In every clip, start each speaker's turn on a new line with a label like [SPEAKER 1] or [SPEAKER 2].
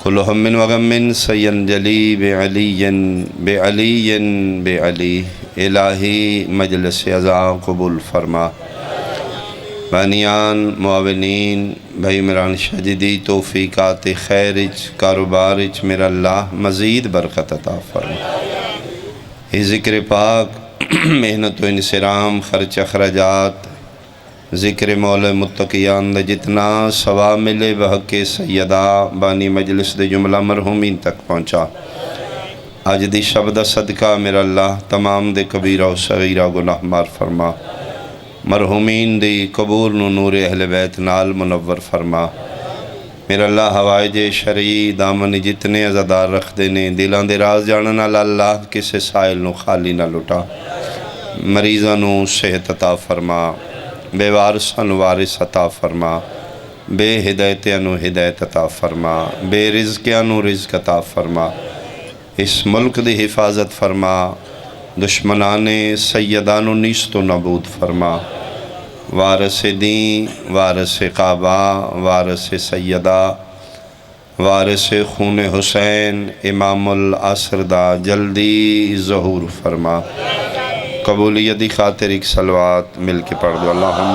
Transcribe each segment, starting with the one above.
[SPEAKER 1] کل ہم وغم سینجلی بعلی بعلی الہی مجلس عزا قبول فرما۔ بانیان معاونین بھائی مران شدیدی توفیقات خیرچ کاروبارچ میرا اللہ مزید برکت عطا فرما۔ ہی ذکر پاک محنت و انصرام خرچ اخراجات ذکر مولا متقیان دے جتنا ثواب ملے بحق سیدہ بانی مجلس دے جملہ مرحومین تک پہنچا۔ آج دی شب دا صدقہ میرا اللہ تمام دے کبیرہ و صغیرہ گناہ مار فرما۔ مرحومین دی قبور نو نور اہل بیت نال منور فرما۔ میرا اللہ حوائج شرعی دامن جتنے عزادار رکھ دینے دلان دے راز جاننا اللہ کسے سائل نو خالی نہ لٹا۔ مریضاں نو صحت عطا فرما، بے وارثاں نو وارث عطا فرما، بے ہدایتیاں نو ہدایت عطا فرما، بے رزقیاں نو رزق عطا فرما۔ اس ملک دی حفاظت فرما، دشمنان سیدان و نیست و نبود فرما۔ وارث دین، وارث کعبہ، وارث سیدہ، وارث خون حسین امام العصر دا جلدی ظہور فرما۔ قبولیت دی خاطر ایک صلوات مل کے پڑھ دو۔ اللہم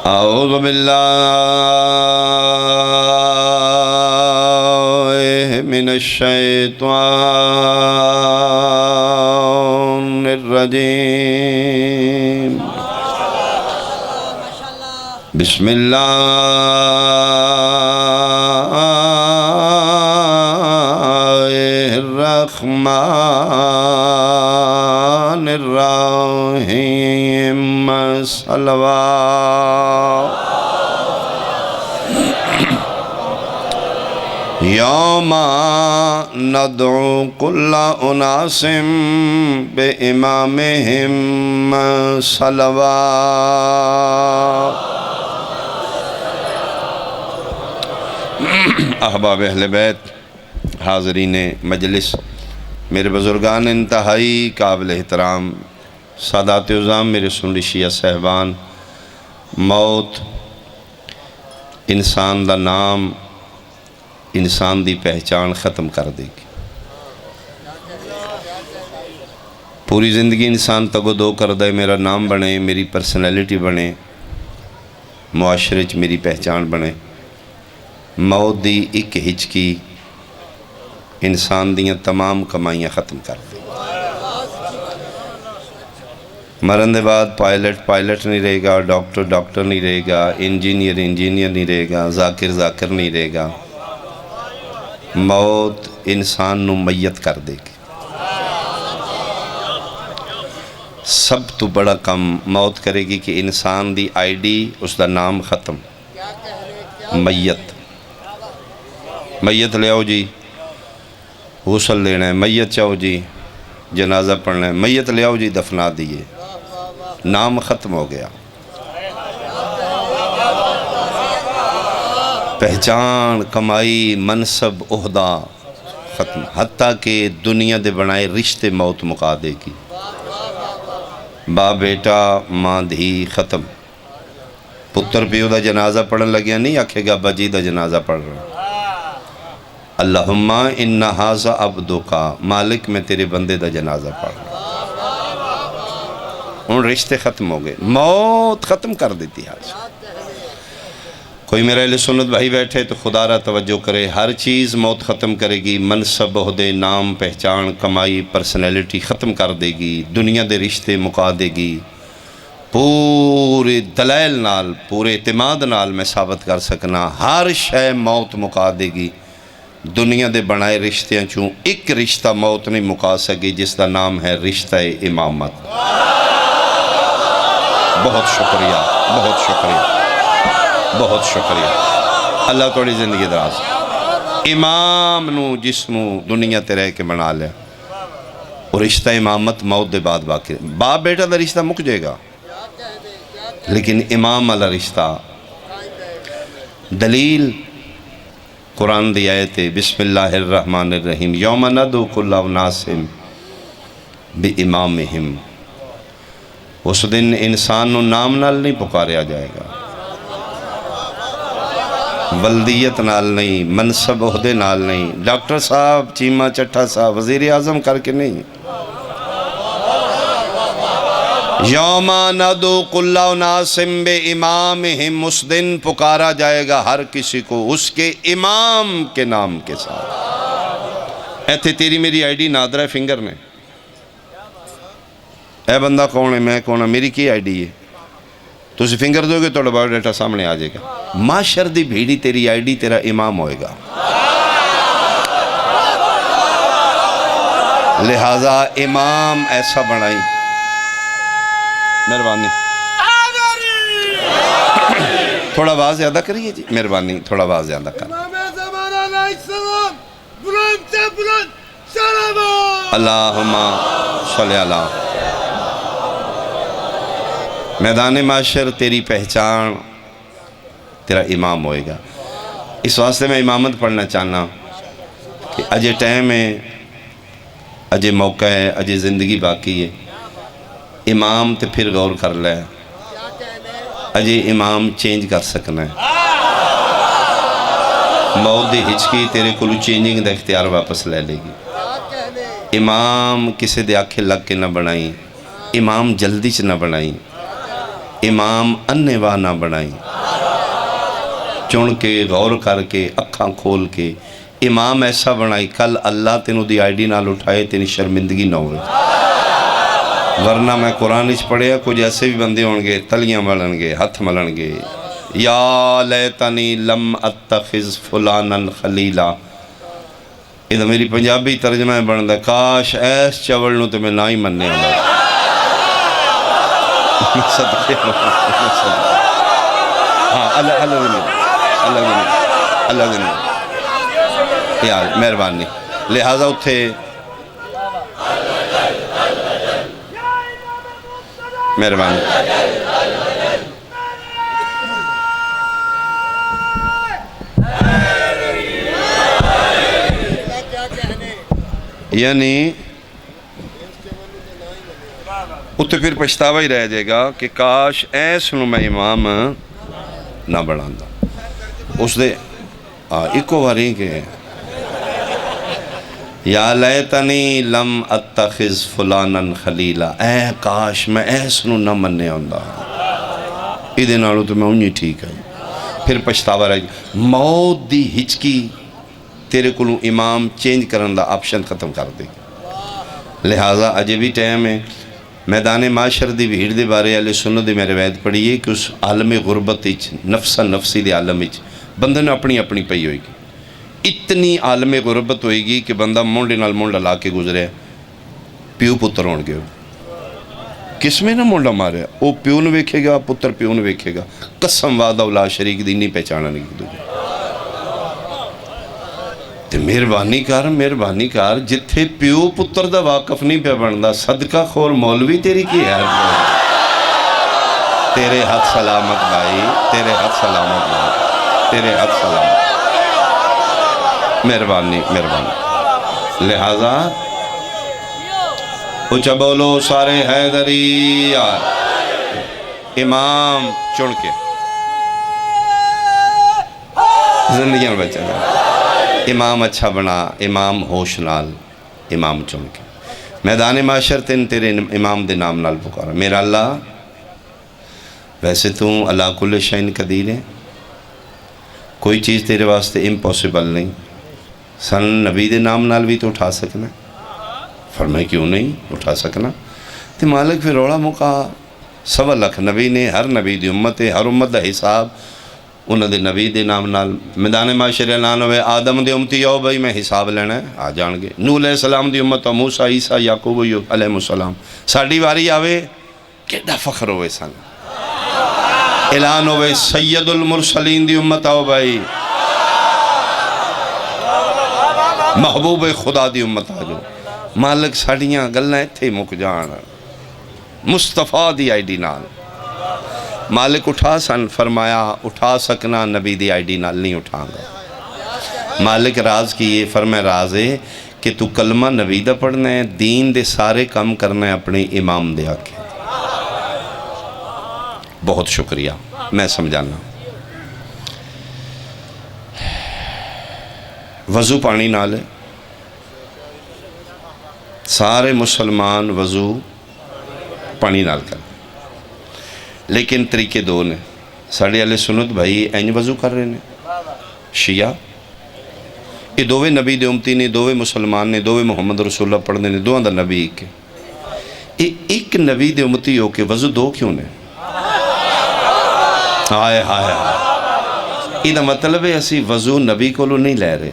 [SPEAKER 1] اعوذ باللہ من الشیطان الرجیم۔ بسم اللہ الرحمن الرحیم۔ صلوات یوم ندعو کل اناس بامامہم صلوات۔ احباب اہل بیت، حاضرین مجلس، میرے بزرگان انتہائی قابل احترام، سادات عظام، میرے سنی شیعہ صاحبان، موت انسان دا نام، انسان دی پہچان ختم کر دے گی۔ پوری زندگی انسان تگو دو کر دے میرا نام بنے، میری پرسنالٹی بنے، معاشرے چ میری پہچان بنے۔ موت دی ایک ہچکی انسان دیاں تمام کمائیاں ختم کر دے۔ مرن دے بعد پائلٹ نہیں رہے گا، ڈاکٹر نہیں رہے گا، انجینئر نہیں رہے گا، ذاکر نہیں رہے گا۔ موت انسان نو میت کر دے گی۔ سب تو بڑا کم موت کرے گی کہ انسان دی آئی ڈی اس دا نام ختم۔ میت لے آؤ جی، غسل لینا ہے، میت چاہو جی جنازہ پڑھنا ہے، میت لے آؤ جی دفنا دیئے، نام ختم ہو گیا۔ پہچان، کمائی، منصب، عہدہ ختم، حتیٰ کہ دنیا دے بنائے رشتے موت مکا دے گی۔ باپ بیٹا، ماں دھی ختم۔ پتر پیو دا جنازہ پڑھن لگیا نہیں آکھے گا بجی دا جنازہ پڑھ رہا۔ اللہم ان ھذا عبدک، مالک میں تیرے بندے دا جنازہ پڑھ رہا۔ ان رشتے ختم ہو گئے، موت ختم کر دیتی آج۔ کوئی میرا اہل سنت بھائی بیٹھے تو خدا را توجہ کرے، ہر چیز موت ختم کرے گی۔ منصب، عہدے، نام، پہچان، کمائی، پرسنالٹی ختم کر دے گی، دنیا دے رشتے مکا دے گی۔ پورے دلائل نال، پورے اعتماد نال میں ثابت کر سکنا، ہر شے موت مکا دے گی۔ دنیا دے بنائے رشتیاں چوں ایک رشتہ موت نہیں مکا سکی، جس کا نام ہے رشتہ امامت۔ بہت شکریہ، بہت شکریہ، بہت شکریہ۔ اللہ توڑی زندگی دراز۔ امام نو جس نو دنیا تے رہ کے بنا لیا، اور رشتہ امامت موت دے بعد باقی۔ باپ بیٹا دا رشتہ مک جائے گا، لیکن امام والا رشتہ۔ دلیل قرآن دی آیت ہے، بسم اللہ الرحمن الرحیم، یوم ندعو کل اناس بامامہم۔ اس دن انسان نو نام نال نہیں پکاریا جائے گا، ولدیت نال نہیں، منصب عہدے نال نہیں، ڈاکٹر صاحب، چیمہ چٹھا صاحب، وزیر اعظم کر کے نہیں۔ یوم ندعو کل اناس بامامہم، اس دن پکارا جائے گا ہر کسی کو اس کے امام کے نام کے ساتھ۔ ایتھے تیری میری آئی ڈی نادر ہے فنگر نے، اے بندہ کون ہے، میں کون ہے، میری کی آئی ڈی ہے، تو اسی فنگر دو گے تو بایو ڈیٹا سامنے آ جائے گا۔ معاشر دی بھیڑی تیری آئی ڈی تیرا امام ہوئے گا، لہٰذا امام ایسا بنائی۔ مہربانی تھوڑا آواز زیادہ کریے جی، مہربانی تھوڑا آواز زیادہ کر۔ اللہم صلی اللہ۔ میدان معاشر تیری پہچان تیرا امام ہوئے گا۔ اس واسطے میں امامت پڑھنا چاہنا کہ اجے ٹائم ہے، اجے موقع ہے، اجے زندگی باقی ہے، امام تے پھر غور کر لے، اجے امام چینج کر سکنا ہے۔ موت دی ہچکی تیرے کلو چینجنگ دا اختیار واپس لے لے گی۔ امام کسے دے آنکھیں لگ کے نہ بنائی، امام جلدی چ نہ بنائی، امام انیوا نہ بنائی، چن کے غور کر کے اکھاں کھول کے امام ایسا بنائی کل اللہ تینوں دی آئی ڈی نال اٹھائے تینی شرمندگی نہ ہوئے۔ ورنہ میں قرآن اچ پڑھے کچھ ایسے بھی بندے ہوں گے، تلیاں ملن گے، ہتھ ملن گے، یا لیتنی لم اتخذ فلانا خلیلا۔ یہ میری پنجابی ترجمہ ہے بندہ، کاش ایس چوڑ نو تو میں نہ ہی مننے ہوں گا۔ صدقے ہاں اللہ دنیا یار مہربانی، لہٰذا اتھے مہربانی یعنی اتھے پھر پچھتاوا ہی رہ جائے گا کہ کاش ایس نو میں امام نہ بڑھاندہ۔ اس دے ایکو واری کے یا لیتنی لم اتخذ فلانا خلیلا، اے کاش میں ایس نو نہ مننے ہوندہ، ایدے نالو تو میں انہی ٹھیک ہے۔ پھر پچھتاوا رہ جائے، موت دی ہچکی تیرے کلوں امام چینج کرن دا آپشن ختم کر دے گی۔ لہٰذا اجے بھی ٹائم ہے، میدان معاشر دی بھیڑ دے بارے اہل سنت دی میں روایت پڑھیے کہ اس عالم غربت اچ، نفسا نفسی دے عالم اچ بندے نے اپنی اپنی پئی ہوئے گی۔ اتنی عالم غربت ہوئے گی کہ بندہ مونڈے نال مونڈا لا کے گزرے، پیو پتر ہون گے، کس میں نہ مونڈا مارے، او پیو نو ویکھے گا، پتر پیو نو ویکھے گا، قسم وعدہ اولا شریک دی نہیں پہچانا نہیں دو۔ تے مہربانی کر جتھے پیو پتر دا واقف نہیں پہ بندا، صدقہ خور مولوی تیری کی ہے، تیرے ہاتھ سلامت بھائی، تیرے ہاتھ سلامت بھائی، تیرے ہاتھ سلامت، مہربانی لہٰذا اچھا بولو سارے حیدری امام چن کے زندگیاں میں بچا جائے، امام اچھا بنا، امام ہوش نال، امام چن کے میدان معاشر تیرے امام دے نام نال پکارا۔ میرا اللہ ویسے تو اللہ کل شئین قدیر ہے، کوئی چیز تیرے واسطے امپوسیبل نہیں، سن نبی دے نام نال بھی تو اٹھا سکنا، فرمائے کیوں نہیں اٹھا سکنا، تو مالک پھر روڑا موقع 1.25 لاکھ نبی نے، ہر نبی دی امت ہے، ہر امت دا حساب انہوں دے نبی دے نام نال میدان معاشر اعلان ہوئے، آدم دے امتی آؤ بھائی میں حساب لینا ہے، آ جان گے، نوح علیہ السلام دی امت موسیٰ عیسیٰ یعقوب علیہ السلام، ساڑھی واری آوے کیڑا فخر ہوئے سن، اعلان ہوئے سید المرسلین دی امت آؤ بھائی، محبوب خدا دی امت آ جو، مالک ساڑھیاں گلنا ایتھے مک جان، مصطفیٰ دی آئی ڈی نال مالک اٹھا سن، فرمایا اٹھا سکنا نبی دی آئی ڈی نال نہیں اٹھاں گا، مالک راز کی یہ فرمائے راز ہے کہ تو کلمہ نبی دا پڑھنا ہے، دین دے سارے کم کرنا ہے اپنے امام دے آکے۔ بہت شکریہ، میں سمجھانا وضو پانی نال ہے، سارے مسلمان وضو پانی نال کر، لیکن طریقے دو نے۔ ساڑھے اہل سنت بھائی اینج وضو کر رہے ہیں، شیعہ یہ دووے نبی دے امتی نے، دووے مسلمان نے، دووے محمد رسول اللہ پڑھنے نے، دوہاں دا نبی ایک ہے، ایک نبی دے امتی ہو کے وضو دو کیوں نے؟ ہائے ہائے ہائے، یہ مطلب ہے اسی وضو نبی کو نہیں لے رہے،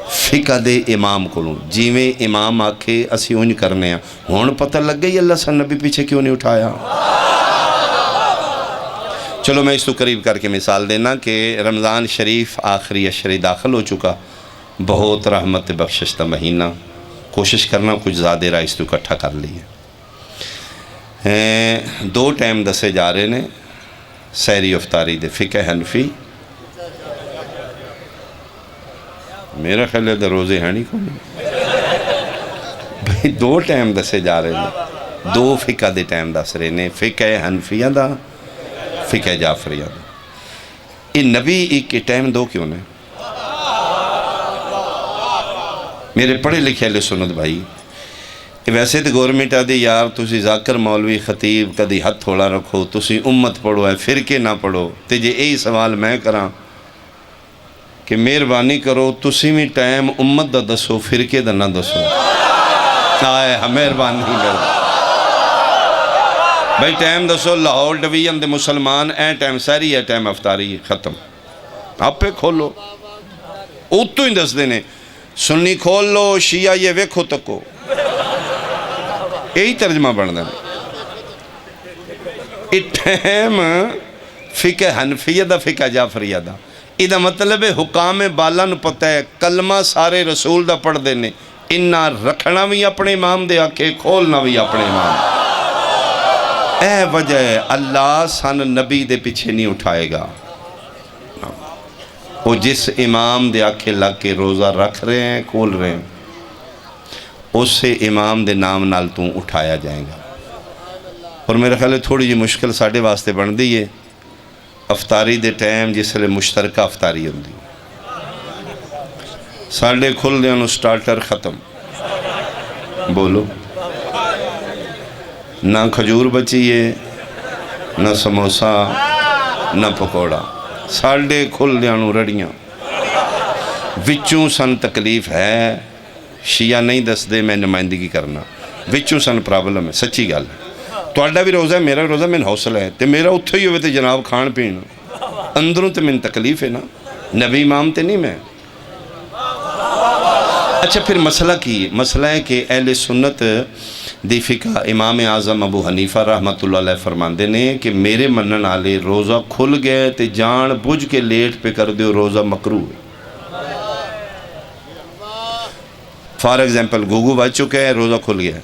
[SPEAKER 1] فقہ دے امام کو جی میں امام آکھے اسی انج کرنے ہیں۔ ہون پتہ لگ گئی اللہ سے نبی پیچھے کیوں نہیں اٹھایا؟ چلو میں اس تو قریب کر کے مثال دینا کہ رمضان شریف آخری عشرے داخل ہو چکا، بہت رحمت بخشش دا مہینہ، کوشش کرنا کچھ زیادہ رہا اس تو اکٹھا کر لیے۔ دو ٹائم دسے جا رہے نے سحری افطاری دے، فقہ حنفی، میرا خیال ہے روزے ہیں نہیں کوئی بھائی، دو ٹائم دسے جا رہے نے، دو فقہ دے ٹائم دس رہے نے، فقہ حنفیہ دا، فقہ جعفریہ دا۔ یہ نبی ایک کے ٹائم دو کیوں نے؟ میرے پڑھے لکھے اہل سنت بھائی، ویسے تو گورنمنٹ آدھی یار تسی ذاکر مولوی خطیب کدی ہاتھ تھوڑا رکھو، تسی امت پڑھو ہے فرقے نہ پڑھو، تے جے یہی سوال میں کراں کہ مہربانی کرو تسی بھی ٹائم امت دا دسو، فرقے دا نہ دسو، آئے مہربانی کرو بھائی، ٹائم دسو لاہور ڈویژن دے مسلمان اے ٹائم سحری ہے، ٹائم افطاری ہے، ختم، آپ پہ کھولو، اتو ہی دس دینے، سنی کھول لو، شیعہ یہ ویکھو تکو، یہی ترجمہ بڑھنا ہے۔ یہ ٹائم فقہ حنفیہ دا، فقہ جعفریہ دا، یہ مطلب ہے حکام بالا نو پتہ ہے کلمہ سارے رسول دا پڑھ دینے، انہا رکھنا بھی اپنے امام دے آکے، کھولنا بھی اپنے امام۔ اے وجہ ہے اللہ سن نبی دے پیچھے نہیں اٹھائے گا، وہ جس امام دے آکے لگ کے روزہ رکھ رہے ہیں، کھول رہے ہیں، اس سے امام دے نام نال تو اٹھایا جائے گا۔ اور میرے خیال ہے تھوڑی جی مشکل ساڑھے واسطے بن دی ہے، افطاری دے ٹائم جس لئے مشترکہ افطاری ہوندی، ساڑھے کھل دے انہوں سٹارٹر ختم، بولو نہ کھجور بچیے، نہ سموسا، نہ پکوڑا، ساڑھے کھل دے انہوں رڑیاں، وچوں سن تکلیف ہے، شیعہ نہیں دس دے میں نمائندگی کرنا، وچوں سن پرابلم ہے، سچی گل ہے، تو اڈا بھی روزہ ہے، میرا روزہ میں حوصلہ ہے، تے میرا اتھے ہی ہوئے تے جناب کھان پین، اندروں تے من تکلیف ہے نا، نبی امام تے نہیں میں۔ اچھا پھر مسئلہ کی؟ مسئلہ ہے کہ اہل سنت دی فقہ امام اعظم ابو حنیفہ رحمت اللہ علیہ فرماندے نے کہ میرے منن آلے روزہ کھل گئے تے جان بجھ کے لیٹ پہ کر دیو، روزہ مکروہ ہے۔ فار ایگزامپل گوگو بچ چکے ہیں، روزہ کھل گیا ہے،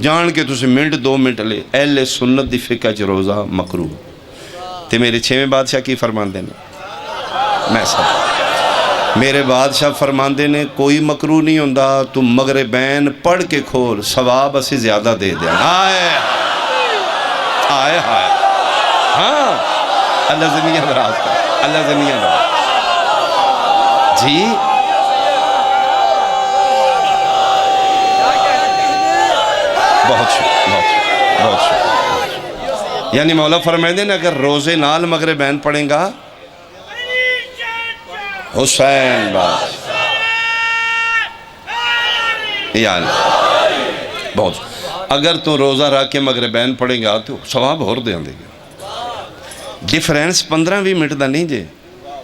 [SPEAKER 1] جان کے تُسے منٹ دو منٹ لے، اہل سنت دی فقہ چ روزہ مکروہ تے میرے چھویں بادشاہ کی فرماندے نے؟ میں سب میرے بادشاہ فرماندے نے کوئی مکروہ نہیں ہوندہ، تم مغربین پڑھ کے کھول، ثواب اسی زیادہ دے دیں۔ آئے آئے آئے، ہاں اللہ زمینہ دراز کا، اللہ زمینہ دراز جی، بہت شکر، بہت شکر، بہت شکر۔ یعنی مولا فرمائے نے اگر روزے نال مغربین پڑھیں گا، حسین باس یعنی بہت، اگر تو روزہ رکھ کے مغربین پڑھیں گا تو ثواب اور دے دے گا۔ ڈیفرنس 15-20 منٹ دا نہیں جے،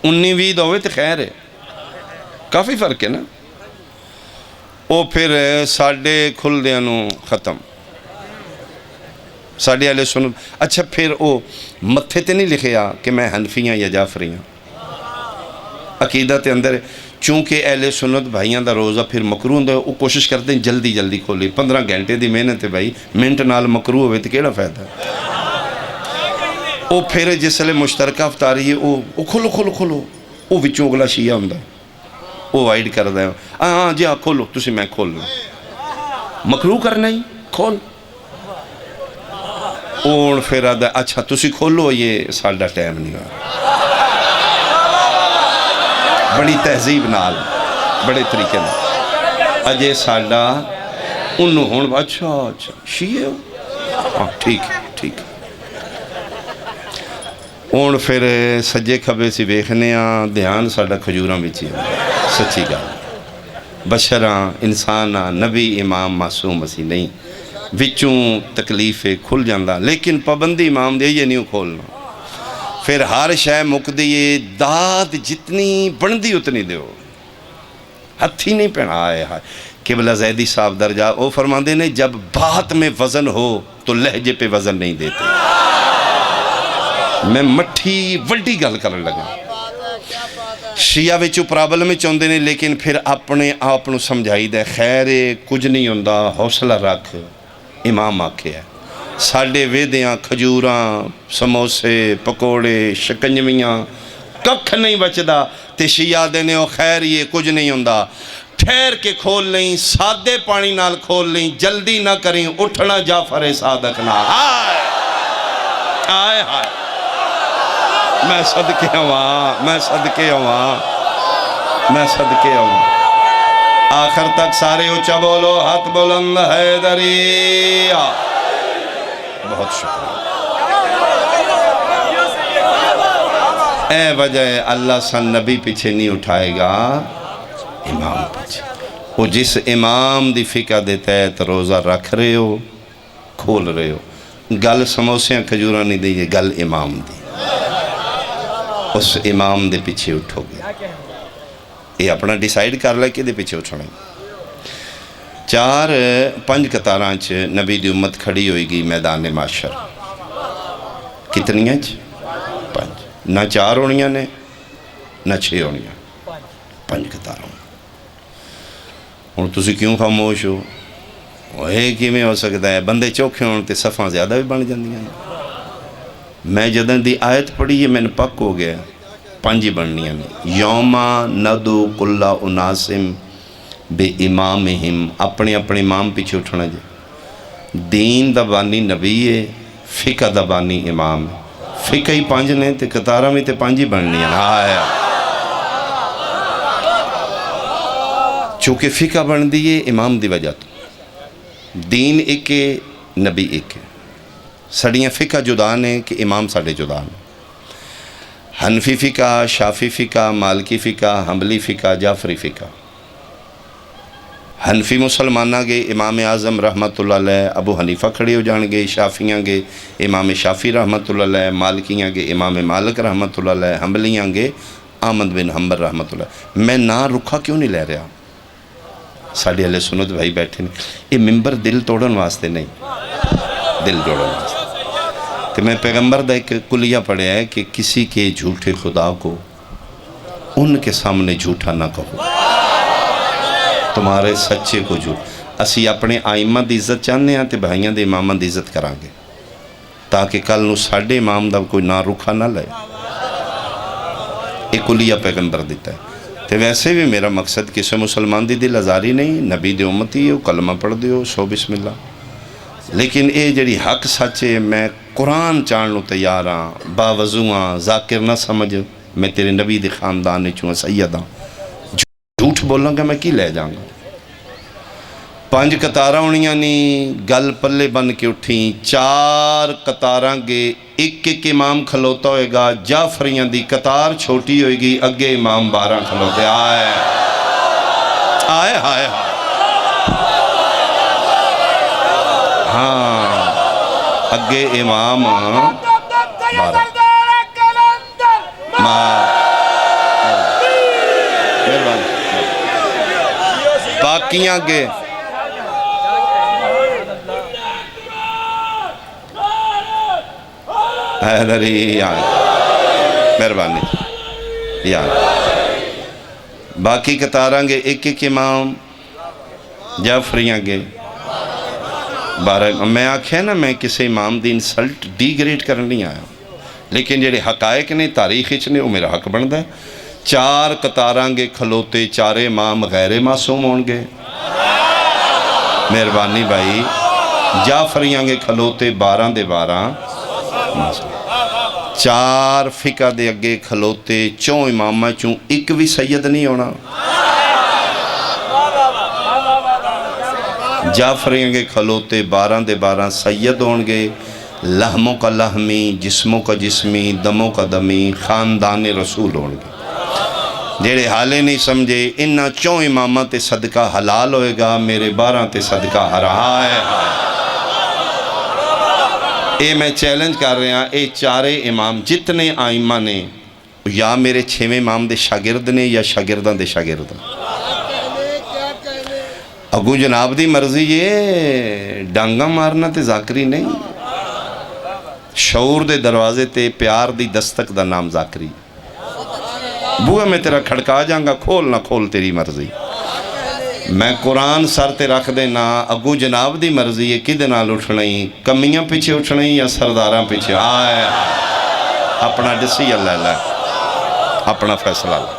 [SPEAKER 1] 19-20 دا ہوئے تو خیر ہے، کافی فرق ہے نا۔ وہ پھر ساڑھے کھل دے انو ختم، ساڑھے اہل سنت۔ اچھا پھر وہ متھے تے نہیں لکھیا کہ میں حنفیاں یا جعفریاں، عقیدہ تے اندر ہے، چونکہ اہل سنت بھائیاں دا روزہ پھر مکروہ ہوندہ ہے، وہ کوشش کرتے ہیں جلدی جلدی کھولے، 15 گھنٹے دی محنت ہے بھائی، منٹ نال مکروہ ہوئے تو کیڑا فائدہ ہے؟ وہ پھر جس لئے مشترکہ افطاری ہے، وہ کھولو کھولو کھولو، وہ وچوں اگلا شیعہ ہوندہ ہے، وہ وائڈ کر دے، ہاں جی ہاں کھولو، تسی میں کھول لوں، مکروہ کرنا ہی کھول، اون پھر آدھا اچھا تسی کھولو، یہ ساڑھا ٹائم نہیں ہوا، بڑی تہذیب نال بڑے طریقے نال اجے ساڈا انہوں ہون اچھا اچھا شیعہ ہو ہاں ٹھیک ہے ٹھیک ہے ہوں پھر سجے کھبے سی ویکھنے ہاں دھیان ساڈا کھجوراں وچ ہی ہوندا سچی گل بشراں انساناں نبی امام معصوم اسی نہیں وچوں تکلیف کھل جاندہ لیکن پابندی امام دے یہ نہیں کھولنا پھر ہر شے مکدی داد جتنی بندی اتنی دیو ہتھی نہیں پہنا آئے قبلہ زیدی صاحب درجہ وہ فرماندے نے جب بات میں وزن ہو تو لہجے پہ وزن نہیں دیتے میں مٹھی وڈی گل کرنے لگا شیعہ وچو پرابلم میں چوندے نے لیکن پھر اپنے آپ نو سمجھائی دے خیر کچھ نہیں ہوندہ حوصلہ رکھ امام آکھے ہے ساڑھے ویدیاں کھجوراں سموسے پکوڑے شکنجویاں ککھ نہیں بچدا تے شیعہ دینے او خیر یہ کچھ نہیں ہوندہ ٹھہر کے کھول لیں سادے پانی نال کھول لیں جلدی نہ کریں اٹھنا جعفر صادق نہ آئے آئے آئے میں صدقے ہوں میں صدقے ہوں میں صدقے ہوں آخر تک سارے اچھا بولو ہاتھ بلند حیدری بہت شکریہ اے وجہ اللہ سن نبی پیچھے نہیں اٹھائے گا امام پیچھے وہ جس امام دی فقہ دیتا ہے تو روزہ رکھ رہے ہو کھول رہے ہو گل سموسیاں کھجورہ نہیں دی یہ گل امام دی اس امام دے پیچھے اٹھو گے یہ اپنا ڈیسائیڈ کر لے کہ دے پیچھے اٹھنا چار پنج قطارانچ نبی دی امت کھڑی ہوئی گی میدان معاشر کتنی ہیں پنج نہ چار ہونیاں نے نہ چھ ہونیاں پنج قطاروں اور تسی کیوں خاموش ہو وہ ایک ہی میں ہو سکتا ہے بندے چوکھے ہونے صفحہ زیادہ بھی بن جاندی ہیں میں جدن دی آیت پڑھی یہ میں نے پک ہو گیا پانچی بننیاں نے یوما ندو کلا اناسم بے امامہم اپنے اپنے امام پیچھے اٹھنا جائے دین دا بانی نبی ہے فقہ دا بانی امام ہے فقہ ہی پانچ نے تے قطارہ میں تے پانچی بننیاں آیا چونکہ فقہ بن دیئے امام دی وجہ تو دین ایک نبی ایک ہے سڑیاں فقہ جدا نے کہ امام ساڑھے جدا نے حنفی فقہ شافی فقہ مالکی فقہ حنبلی فقہ جعفری فقہ حنفی مسلمانہ گے امام اعظم رحمت اللہ علیہ ابو حنیفہ کھڑے ہو جان گے شافیاں گے امام شافی رحمت اللہ علیہ مالکیاں گے امام مالک رحمت اللہ علیہ حنبلیاں گے احمد بن حنبل رحمت اللہ علیہ میں نہ رکھا کیوں نہیں لے رہا ساڑھے اہل سنت بھائی بیٹھے نہیں یہ ممبر دل توڑن واسطے نہیں دل جوڑن واسطے کہ میں پیغمبر دا ایک کلیہ پڑھے ہے کہ کسی کے جھوٹے خدا کو ان کے سامنے جھوٹا نہ کہو تمہارے سچے کو جھوٹ اسی اپنے آئمہ دی عزت چاہنے ہیں تے بھائیاں دے امامہ دی عزت کران گے تاکہ کل نو ساڑھے امام دا کوئی نہ رکھا نہ لے ایک کلیہ پیغمبر دیتا ہے تے ویسے بھی میرا مقصد کسی مسلمان دی دل ازاری نہیں نبی دی امتی ہے کلمہ پڑھ دیو سو بسم اللہ لیکن اے جڑی حق سچے میں قرآن چاہنوں تیار ہاں باوضوعاں ذاکر نہ سمجھ میں تیرے نبی دی خاندان نے چونہ سیداں جھوٹ بولوں گا میں کی لے جاؤں گا پانچ قطارہ ہونیاں نہیں گل پلے بن کے اٹھیں چار قطاراں گے ایک ایک امام کھلوتا ہوئے گا جعفریاں دی قطار چھوٹی ہوئے گی اگے امام 12 کھلوتے آئے آئے آئے ہاں اگے امام 12 باقیاں گے حیدری یاد مہربانی یاد باقی قطاراں گے ایک ایک امام جعفریاں گے 12 میں آکھے نا میں کسی امام دی انسلٹ ڈی گریڈ کرنے نہیں آیا لیکن جڑے حقائق نے تاریخ نے وہ میرا حق بنتا ہے چار قطاراں گے کھلوتے چارے امام غیر معصوم ہون گے مہربانی بھائی جعفریاں گے کھلوتے 12 دے 12 معصوم چار فقہ دے اگے کھلوتے، چوں امامہ چوں ایک بھی سید نہیں ہونا، جعفری اگے کھلوتے 12 دے 12 سید ہونگے، لحموں کا لحمی، جسموں کا جسمی، دموں کا دمی، خاندان رسول ہونگے۔ جیڑے حالے نہیں سمجھے انہا چوں امامہ تے صدقہ حلال ہوئے گا، میرے 12 تے صدقہ حرام ہے۔ اے میں چیلنج کر رہے ہیں، اے چارے امام جتنے آئمہ نے یا میرے 6ویں امام دے شاگرد نے یا شاگردان دے شاگرد، اگو جناب دی مرضی یہ ڈانگا مارنا تے ذاکری نہیں، شعور دے دروازے تے پیار دی دستک دا نام ذاکری، بوئے میں تیرا کھڑکا جانگا، کھول نہ کھول تیری مرضی، میں قرآن سر تے رکھ دینا، اگو جناب دی مرضی ہے کدے نال اٹھنائی، کمیاں پیچھے اٹھنائی یا سرداراں پیچھے، آئے اپنا ڈسی اللہ اللہ، اپنا فیصلہ اللہ،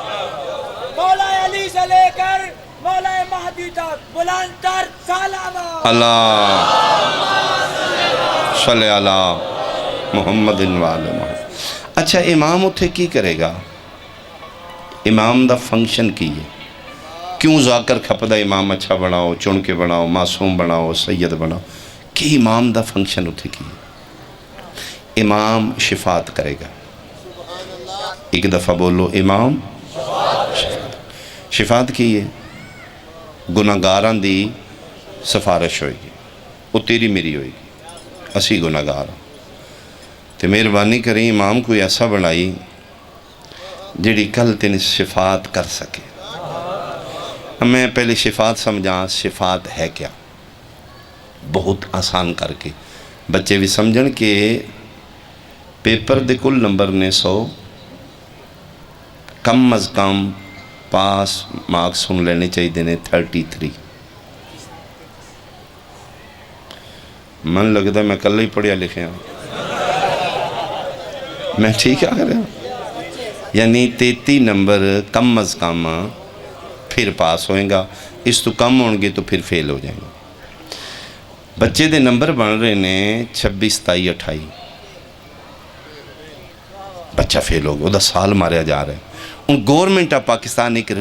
[SPEAKER 2] مولا علی سے لے کر مولا مہدی تک بلند تر سلام
[SPEAKER 1] اللہ صلی اللہ محمد وآلہ محمد۔ اچھا امام اتھے کی کرے گا؟ امام دا فنکشن کی ہے؟ کیوں ذاکر کھپدہ امام اچھا بناؤ، چن کے بناؤ، معصوم بناؤ، سید بناؤ؟ کہ امام دا فنکشن اتھے کی ہے؟ امام شفاعت کرے گا، ایک دفعہ بولو امام شفاعت کی ہے، گناہگاران دی سفارش ہوئے گی، وہ تیری میری ہوئے گی، اسی گناہگار تے مہربانی کریں امام کوئی ایسا بنائی جڑی کل تین شفاعت کر سکے۔ میں پہلے شفاعت سمجھا، شفاعت ہے کیا، بہت آسان کر کے بچے بھی سمجھن کہ پیپر دے کل نمبر نے 100، کم از کم پاس مارکس سن لینے چاہیے دینے 33۔ من لگتا ہے میں کل ہی پڑھیا لکھے ہوں، میں ٹھیک آ رہا ہوں، یعنی 33 نمبر کم از کم پھر پاس ہوئیں گا، اس تو کم ہونگے تو پھر فیل ہو جائیں گے۔ بچے دے نمبر بن رہے ہیں 26، 27، 28، بچہ فیل ہو گیا، وہ 10 سال ماریا جا رہا ہے۔ ان گورنمنٹ آف پاکستان ایک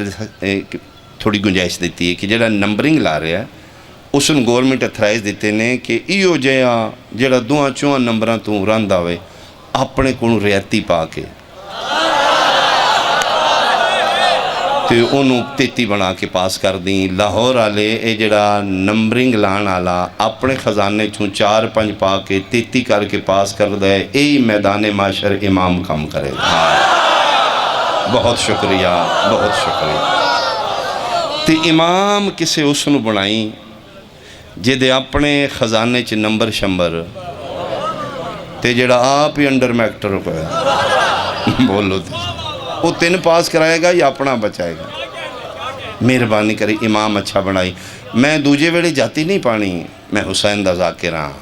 [SPEAKER 1] تھوڑی گنجائش دیتی ہے کہ جڑا نمبرنگ لا رہا ہے اس ان گورنمنٹ اتھرائز دیتے ہیں کہ ایو جڑا 2-4 نمبران تو رند آوے اپنے کو ریاتی پا کے تو انہوں 33 بنا کے پاس کر دیں۔ لاہور آلے اے جڑا نمبرنگ لان آلا اپنے خزانے چون 4-5 پا کے 33 کر کے پاس کر دے، ای میدان معاشر امام کام کرے گا۔ بہت شکریہ، بہت شکریہ۔ تے امام کسے اسنو بنائیں جے دے اپنے خزانے چ نمبر شمبر تے جڑا آپ ہی انڈر میکٹر ہو گیا بولو تے وہ 3 پاس کرائے گا یا اپنا بچائے گا؟ مہربانی کرے امام اچھا بنائی۔ میں دوجے ویڑے جاتی نہیں پانی، میں حسین دا ذاکر ہاں،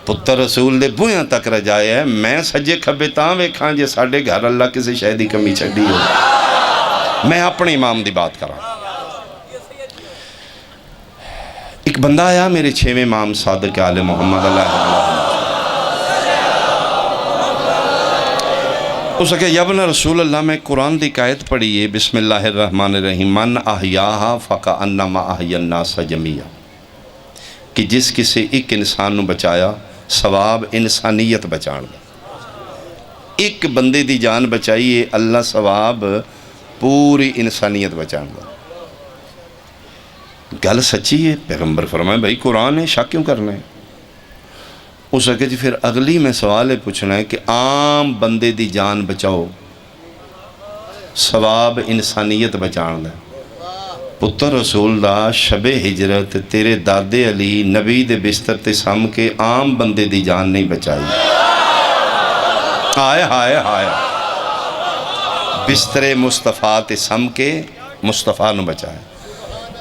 [SPEAKER 1] پتر رسول دے بویاں تک رجائے ہے، میں سجے کھبے تاں ویکھاں جے ساڑھے گھر اللہ کسی شہدی کمی چھڑی ہو۔ میں اپنے امام دی بات کر رہا ہوں۔ ایک بندہ آیا میرے 6ویں امام صادق آل محمد اللہ علیہ، اس کہ یا ابن رسول اللہ میں قرآن دی آیت پڑھی ہے، بسم اللہ الرحمن الرحیم، من احیاہا فکأنما احیا الناس جمیعا، کہ جس کسی ایک انسان نو بچایا ثواب انسانیت بچان دا، ایک بندے دی جان بچائیے اللہ ثواب پوری انسانیت بچان دا۔ گل سچی ہے، پیغمبر فرمائے بھائی قرآن ہے، شک کیوں کرنا ہے؟ اس وقت جی پھر اگلی میں سوال پوچھنا ہے کہ عام بندے دی جان بچاؤ ثواب انسانیت بچان دا، پتر رسول دا شب ہجرت تیرے دادے علی نبی دے بستر تے سام کے عام بندے دی جان نہیں بچائی، ہائے ہائے ہائے، بستر مصطفیٰ تے سام کے مصطفیٰ نو بچائے،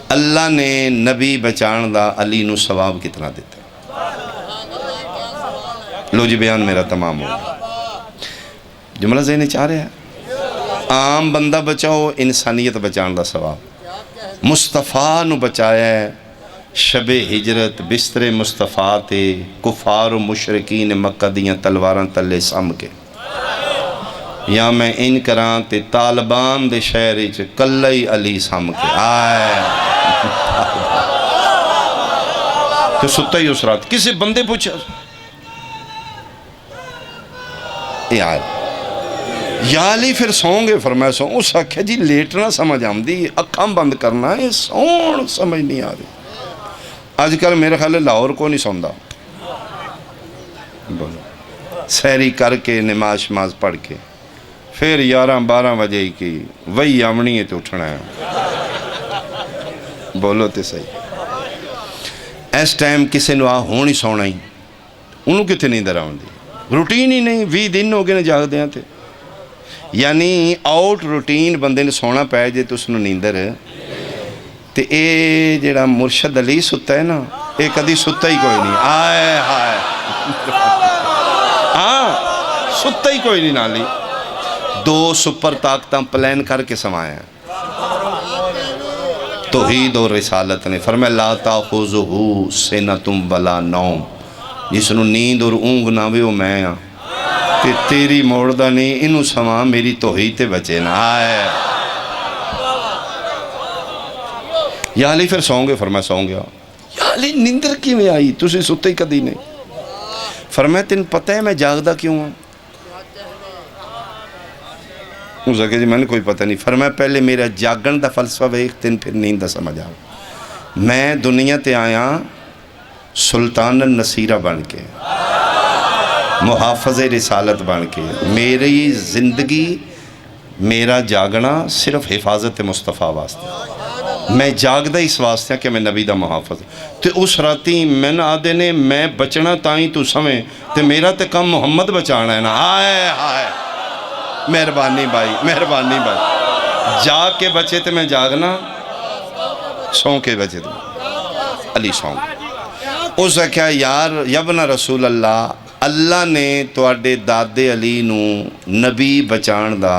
[SPEAKER 1] اللہ نے نبی بچان دا علی نو ثواب کتنا دیتا ہے؟ لو جی بیان میرا تمام ہو گیا، جملہ ذہنی چاہ رہے ہیں، عام بندہ بچاؤ انسانیت بچان دا ثواب، مصطفیٰ نو بچایا ہے شب ہجرت بستر مصطفیٰ تے کفار و مشرکین مکہ دیاں تلواراں تلے سام کے، یا میں ان کراں تے طالبان دے شہر وچ کلہ ہی علی سم کے آئے تو ستا ہی اس رات کسی بندے پوچھا یا علی پھر سوں گے فرمایا سوں اس آکھیا جی لیٹنا سمجھ آمدی اکھاں بند کرنا ہے سون سمجھ نہیں آ رہی آج کل میرے خیال ہے لاہور کو نہیں سوندا بولو سیری کر کے نماز شماز پڑھ کے پھر 11-12 بجے کی وہی آمنی ہے تو اٹھنا ہے بولو تے صحیح اس ٹائم کسی نو ہون ہی سونا ہی انہوں کتے نہیں دراؤں دی روٹین ہی نہیں 20 دن ہو گئے نے جاگ دیاں تھے یعنی آؤٹ روٹین بندے نے سونا پائے جے تو اس نے نیندر تے اے جڑا مرشد علی ستا ہے نا اے کدی ستا ہی کوئی نہیں آئے ہائے ہاں ستا ہی کوئی نہیں نالی 2 سپر طاقتاں پلان کر کے سمایا توحید اور رسالت نے فرمایا لا تاخذہ سنۃ ولا نوم جس نو نیند اور اونگ نہ وے وہ میں ہاں کہ تیری موڑدہ نہیں انہوں سما میری توحید تے بچے نہ آئے یا علی پھر سوں گے فرمایا سوں گیا یا علی نیندر کی میں آئی تُسی ستے ہی کدی نہیں فرمایا تین پتہ ہے میں جاگدہ کیوں ہوں اس نے کہا جی میں نے کوئی پتہ نہیں فرمایا پہلے میرا جاگن دا فلسفہ ایک دن پھر نیند دا سمجھ آؤ میں دنیا تے آیا سلطان النصیرہ بن کے محافظ رسالت بن کے میری زندگی میرا جاگنا صرف حفاظت مصطفیٰ واسطے میں جاگدہ اس واسطے کہ میں نبی دا محافظ تے اس راتی میں نے آدھے نے میں بچنا تائیں تو سمیں تے میرا تے کم محمد بچانا ہے نا آئے آئے مہربانی بھائی جاگ کے بچے تے میں جاگنا سوں کے بچے تے علی سوں اس نے کہا یار یبنا رسول اللہ نے تواڈے دادے علی نو نبی بچان دا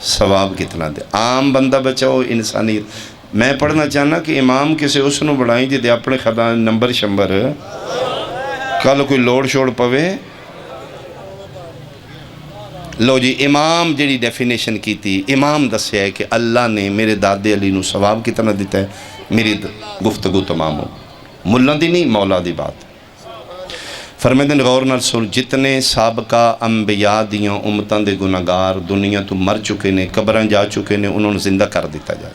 [SPEAKER 1] ثواب کتنا دے عام بندہ بچاؤ انسانیت میں پڑھنا چاہنا کہ امام کسے اس نو بڑھائیں جی دے اپنے خدا نمبر شمبر کل کوئی لوڑ شوڑ پوے لو جی امام جڑی ڈیفینیشن کی تھی امام دسیا ہے کہ اللہ نے میرے دادے علی نو ثواب کتنا دیتا ہے میری گفتگو تمام ہو ملہ دی نہیں مولا دی بات فرمیدن غور نال سن جتنے سابقہ انبیاء دیاں امتان دے گناہگار دنیا تو مر چکے نے قبران جا چکے نے انہوں نے زندہ کر دیتا جائے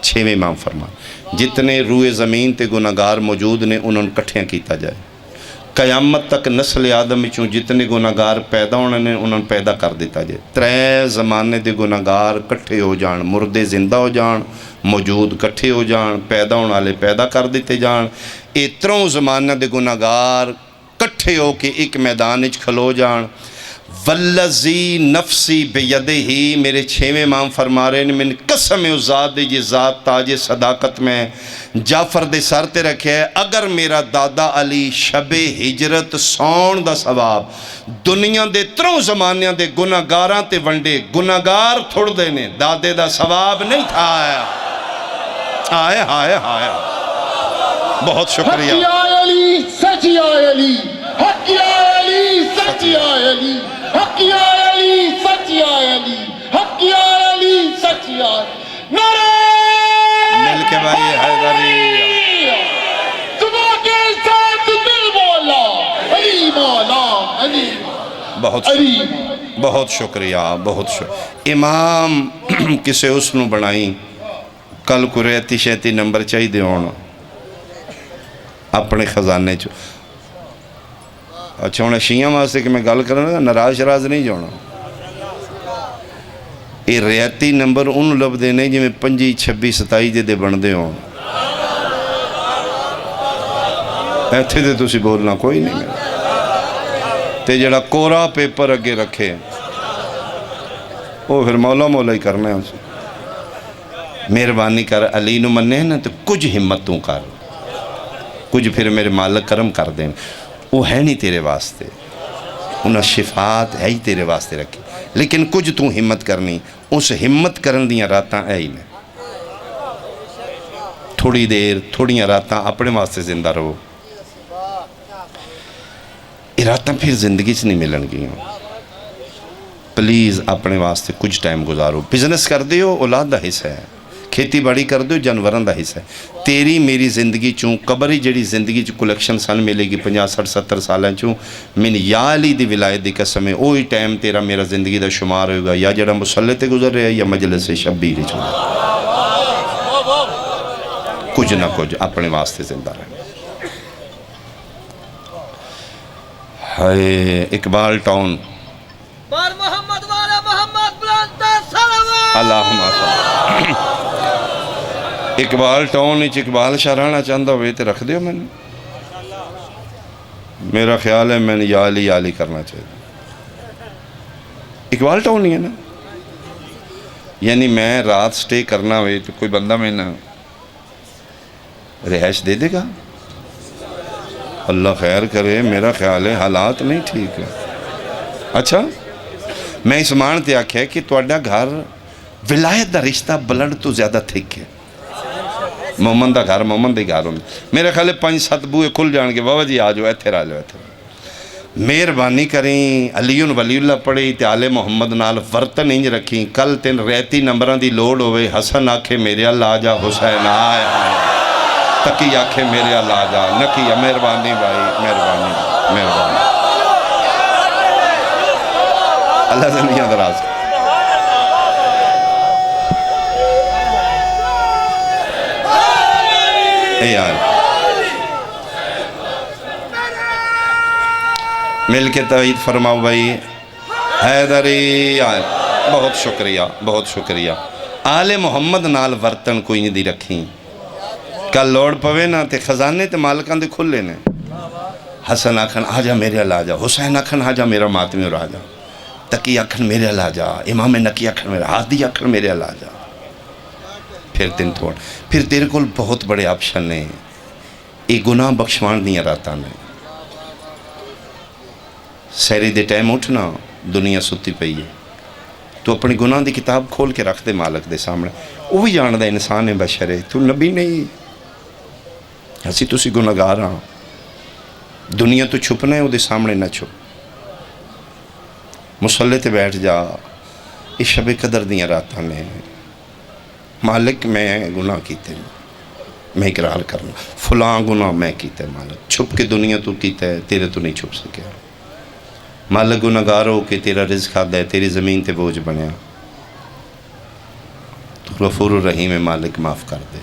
[SPEAKER 1] 6ویں امام فرمان جتنے روئے زمین تے گناہگار موجود نے انہوں نے کٹھیاں کیتا جائے قیامت تک نسل آدم چوں جتنے گناہگار پیدا ہونے نے انہوں نے پیدا کر دیتا جائے 3 زمانے دے گناہگار کٹھے ہو جان مردے زندہ ہو جان موجود کٹھے ہو جان پیدا ہونے والے پیدا کر دیتے جان اتروں زمانہ دے گناہگار کٹھے ہو کے ایک میدان اچ کھلو جان والذی نفسی بیدہ ہی میرے 6ویں امام فرما رہے ہیں من قسم ذات دے یہ ذات تاج صداقت میں جعفر دے سر تے رکھے ہے اگر میرا دادا علی شب ہجرت سون دا ثواب دنیا دے 3 زمانیاں دے گناہگاراں تے ونڈے گناہگار تھوڑ دینے دادے دا ثواب نہیں تھا آیا آیا بہت شکریہ
[SPEAKER 3] حق یا علی سچ یا علی حق یا علی سچ یا علی حق یا علی سچ یا علی حق یا علی سچ یا نعرہ
[SPEAKER 1] مل کے بھائی حیدری
[SPEAKER 3] صبح کے ساتھ دل مولا علی مولا علی
[SPEAKER 1] بہت شکریہ امام کسے اس نو بنائیں کل کو ریتی شیتی نمبر چاہی دے ہونا اپنے خزانے چو اچھا ہونا شیعہ واسطے کہ میں گل کرنا گا ناراض شراز نہیں جونا یہ ریتی نمبر ان لب دے نہیں جی میں 25 26 27 جے دے بن دے ہوں ایتھے دے تُسی بولنا کوئی نہیں میرا تے جڑا کورا پیپر اگے رکھے وہ پھر مولا مولا ہی کرنا ہے اسے مہربانی کر علی نو مننے نا تو کچھ ہمتوں کر کچھ پھر میرے مالک کرم کر دیں وہ ہے نہیں تیرے واسطے انہاں شفاعت ہے ہی تیرے واسطے رکھی لیکن کچھ تو ہمت کرنی اس ہمت کرن دیاں راتاں ہے ہی نہیں تھوڑی دیر تھوڑیاں راتاں اپنے واسطے زندہ رہو یہ راتاں پھر زندگی سے نہیں ملن گی پلیز اپنے واسطے کچھ ٹائم گزارو. بزنس کر دیو اولاد دا حصہ ہے, کھیتی باڑی کر دیو جانوراں دا حصہ ہے. تیری میری زندگی چوں قبر ہی جڑی زندگی چ کلیکشن سن ملے گی 50 60 70 سالاں چوں, من یا علی دی ولایت دی قسم ہے وہی ٹائم تیرا میرا زندگی دا شمار ہوگا یا جڑا مصلی تے گزر رہا ہے یا مجلس شبیر وچ. کچھ نہ کچھ اپنے واسطے زندہ رہنا. ہائے اقبال ٹاؤن
[SPEAKER 2] بار محمد والا محمد بلندر سلام
[SPEAKER 1] اللہم صل. اقبال ٹاؤن وچ اقبال شاہ رہنا چاہتا ہوئے تے رکھ دیو. میں میرا خیال ہے میں نے یا علی کرنا چاہیے. اقبال ٹاؤن ہی ہے نا, یعنی میں رات سٹے کرنا ہوئے تو کوئی بندہ میں نا رہائش دے دے گا. اللہ خیر کرے, میرا خیال ہے حالات نہیں ٹھیک ہے. اچھا میں اس مان تے آکھیا کہ تواڈا گھر ولایت دا رشتہ بلڈ تو زیادہ تھک ہے. مومن دا گھر مومن دا گھر ہوں. میرے خیال ہے 5-7 بوئے کھل جان کے بابا جی آ جاؤ ایتھے آ جاؤ ایتھے. مہربانی کریں علی ولی اللہ پڑھی تے آل محمد نال ورتن انج رکھیں. کل تین ریتی نمبران دی لوڑ ہوئے, حسن آکھے میرے اللہ آ جا, حسین آئے تقی آکھے میرے اللہ آ جا, نقیہ. مہربانی بھائی مہربانی مہربانی. اللہ زندگیاں دراز. اے یار مل کے تعید فرماؤ بھائی. حیدری یار بہت شکریہ بہت شکریہ. آل محمد نال ورتن کوئی نہیں دی رکھیں. کل لوڑ پوے نا تے خزانے تے مالکان دے کھلے نے. حسن آکھن آجا میرے اللہ آجا, حسین آکھن آجا میرا ماتمی اور آجا, تقی آکھن میرے اللہ آجا, امام نقی آکھن میرے, ہادی آکھن میرے اللہ آجا. پھر تین تھوڑ پھر تیرے کول بہت بڑے آپشن نے. ایک گناہ بخشوان نہیں راتا نے. سہری دے ٹائم اٹھنا دنیا ستی پئی ہے, تو اپنی گناہ دی کتاب کھول کے رکھ دے مالک دے سامنے. وہ بھی جان دا انسان ہے, بشر ہے, تو نبی نہیں. ہسی تسی گناہگار ہاں. دنیا تو چھپنا ہے, وہ دے سامنے نہ چھپ. مصلی تے بیٹھ جا. اس شب قدر دیاں راتاں نے مالک میں گناہ کیتے ہیں, میں اقرار کرنا فلاں گناہ میں کیتے ہیں مالک. چھپ کے دنیا تو کیتے ہے, تیرے تو نہیں چھپ سکے. مالک گناہگار ہو کہ تیرا رزق کھادا ہے, تیری زمین تے بوجھ بنیا. تو غفور الرحیم ہے, مالک معاف کر دے.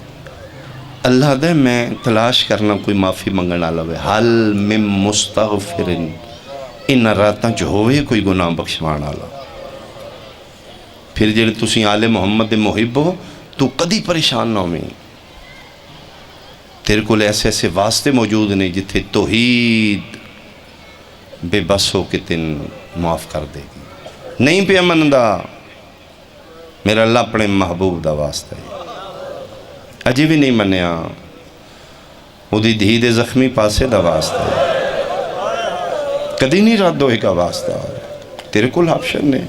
[SPEAKER 1] اللہ دے میں تلاش کرنا کوئی معافی منگنا لوے. حل من مستغفرن, ان راتاں جو ہوئے کوئی گناہ بخشوان آلا. پھر جڑے تسی آل محمد دے محب ہو تو کدی پریشان نہ ہوئیں. تیرے کو ایسے ایسے واسطے موجود نہیں جتھے توحید بے بس ہو کے تین معاف کر دے گی. نہیں پہ امن دا میرا اللہ اپنے محبوب دا واسطہ ہے. اجی بھی نہیں منیا, وہ دی دھی دے زخمی پاسے دا واسطہ ہے. کدی نہیں رد ہوئے کا واسطہ. تیرے کل آپشن نے.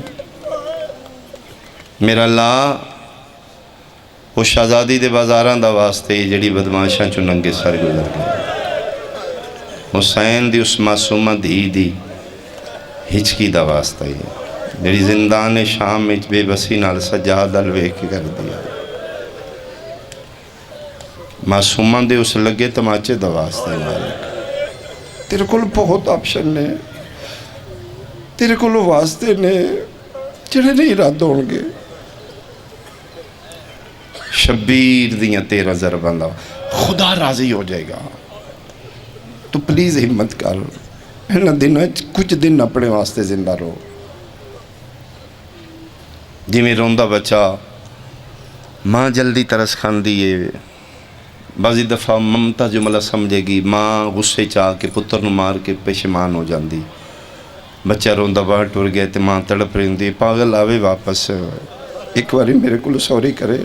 [SPEAKER 1] میرا اللہ وہ شہزادی دے بازاراں دا واسطے جڑی بدماشاں چو ننگے سر گزر گئے. حسین دی اس معصومہ دھی دی ہچکی دا واسطہ ہے جڑی زندان شام میں بے بسی نال سجاد الوے کے کر دیا. معصومہ دے اس لگے تماچے دا واسطہ ہے مالک. تیرے کل بہت آپشن نے, تیرے کل واسطے نے جڑے نہیں رد ہون گے. شبیر دیاں 13 ضرباں دا خدا راضی ہو جائے گا. تو پلیز ہمت کر, انہاں دنوں کچھ دن اپنے واسطے زندہ رہو. جی میں روندہ بچہ ماں جلدی ترس کھان دیئے. بعضی دفعہ ممتا جملہ سمجھے گی, ماں غصے چاہ کے پتر نو مار کے پشمان ہو جاندی. بچہ روندہ باہر ٹور گئے تے ماں تڑپ رہی دی, پاگل آوے واپس ایک باری میرے کو سوری کرے,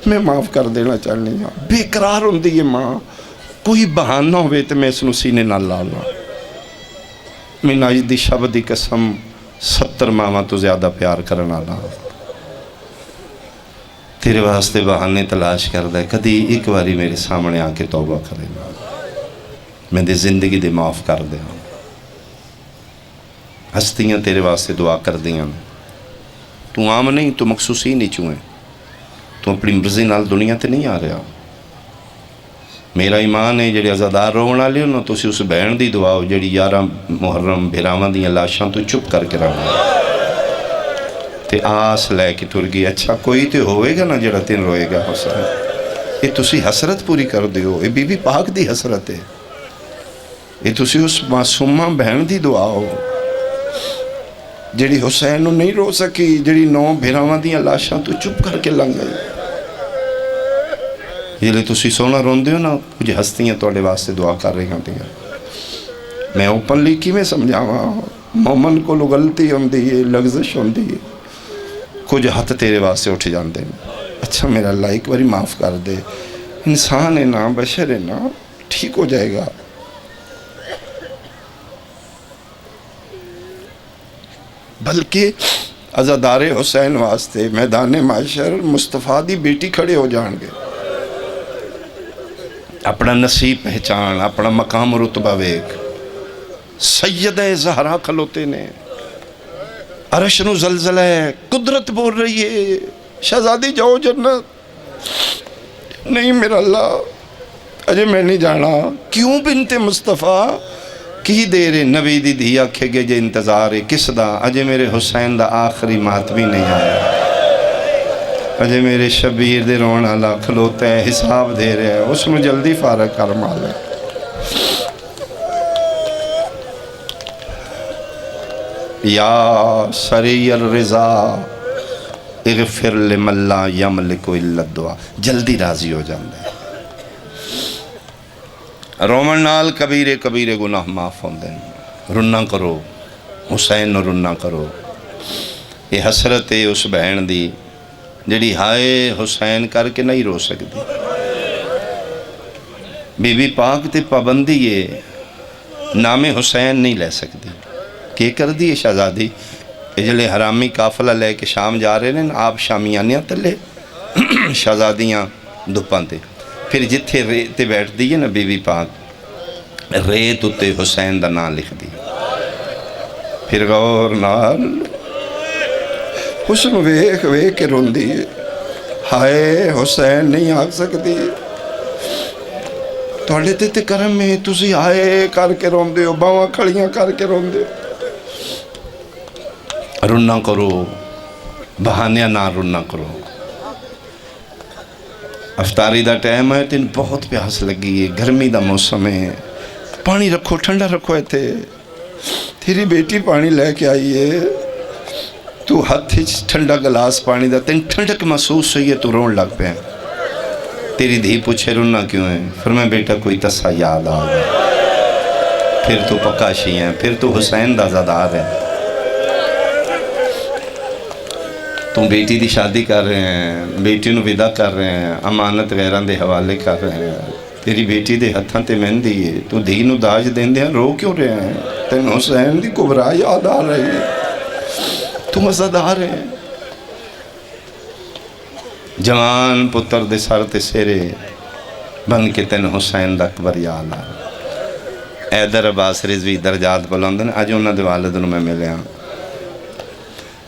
[SPEAKER 1] میں معاف کر دینا چاہنی ہاں. بے قرار ہوندی ہے ماں, کوئی بہانہ ہوئے تے میں اس نو سینے نہ لالا. میں ناج دی شب دی قسم 70 ماما تو زیادہ پیار کرنا لا. تیرے واسطے بہانے تلاش کر دے, کدی ایک باری میرے سامنے آ کے توبہ کرے نا, میں دے زندگی دے معاف کر دے. ہستیاں تیرے واسطے دعا کر دیاں, تو عام نہیں، تو مخصوصی نہیں چوئے، تو اپنی مرضی نال دنیا تے نہیں آ رہا۔ میرا ایمان ہے جڑے عزادار رونا لے انہوں تو اس بہن دی دعا ہو جڑی 11 محرم بھیراواں دیاں لاشاں تو چپ کر کے رہنا تے آس لے کے ٹر گئی۔ اچھا کوئی تے ہوئے گا نا جڑا تین روئے گا حسین، یہ تسی حسرت پوری کر دیو، یہ بی بی پاک دی حسرت ہے، یہ تسی اس معصومہ بہن دی دعا ہو جڑی حسین نو نہیں رو سکی، جڑی 9 بھیراواں دیاں لاشاں تو چپ کر کے لنگ گئی۔ یہ لئے تسی سونا رون دیو نا، مجھے ہستیاں توڑے واسطے دعا کر رہی ہیں دیا۔ میں اوپنلی کی میں سمجھاواں، مومن کو غلطی ہوندی ہے، لغزش ہوندی ہے، کچھ ہاتھ تیرے واسطے اٹھ جاندے ہیں۔ اچھا میرا اللہ ایک باری معاف کر دے، انسان ہے نا، بشر ہے نا، ٹھیک ہو جائے گا۔ بلکہ عزادار حسین واسطے میدان معاشر مصطفیٰ دی بیٹی کھڑے ہو جان گے، اپنا نصیب پہچان، اپنا مقام رتبہ ویک۔ سید زہرا کھلوتے نے، عرش نو زلزلہ ہے، قدرت بول رہی ہے شہزادی جاؤ جنت۔ نہیں میرا اللہ اجے میں نہیں جانا۔ کیوں بنت مصطفیٰ کی دیر نبی دی دھی آکھے گے جے انتظار کس دا، اجے میرے حسین دا آخری ماتمی نہیں آیا، اجے میرے شبیر دے رون اللہ کھلوتا ہے، حساب دے رہے ہیں، اس میں جلدی فارغ کر مالے۔ یا سری الرضا اغفر لمن لا یملک الا الدعا، جلدی راضی ہو جاندے رومن نال کبیرے کبیرے گناہ معاف ہوندے ہیں۔ رنہ کرو حسین نو، رنہ کرو۔ یہ حسرت ہے اس بہن دی جڑی ہائے حسین کر کے نہیں رو سکتی۔ بی بی پاک تے پابندی ہے، نام حسین نہیں لے سکتی۔ کی کر دی شہزادی؟ جلے حرامی قافلہ لے کے شام جا رہے ہیں، آپ شامیانیاں تلے شہزادیاں دپاں تے، پھر جتھے ریت تے بیٹھ دی ہے نا بی بی پاک، ریت تے حسین دا نام لکھ دی۔ پھر غور نال حسن ویکھ ویکھ کے رون دی، ہائے حسین نہیں آگ سکتی۔ توڑے تے کرم میں تسی آئے کر کے رون دیو، باواں کھڑیاں کر کے رون دیو۔ رنہ کرو، بہانیاں نہ رنہ کرو۔ افطاری دا ٹائم ہے، تین بہت پیاس لگی ہے، گرمی دا موسم ہے، پانی رکھو، ٹھنڈا رکھو ہے تھے۔ تیری بیٹی پانی لے کے آئی ہے، تو ہاتھ ٹھنڈا گلاس پانی دا، تین ٹھنڈک محسوس ہوئی ہے، تو رون لگ پہ ہیں۔ تیری دھی پوچھے رنہ کیوں ہے؟ فرمایا بیٹا کوئی تسا یاد آ گیا۔ پھر تو پکا شی ہیں، پھر تو حسین دا زادار ہے۔ تم بیٹی دی شادی کر رہے ہیں، بیٹی نو ودا کر رہے ہیں، امانت غیران دے حوالے کر رہے ہیں، تیری بیٹی دے ہتھاں تے مہندی ہے، تو دھی نو داج دین دے ہیں، رو کیوں رہے ہیں؟ تین حسین دی کبرا یاد آ رہی ہے، تم عزادار ہیں۔ جوان پتر دے سر تے سیرے بن کے تین حسین دا اکبر یاد آ رہا۔ ایدر عباس رضوی درجات بلندن، آج انہاں دے والد نو میں ملے ہاں،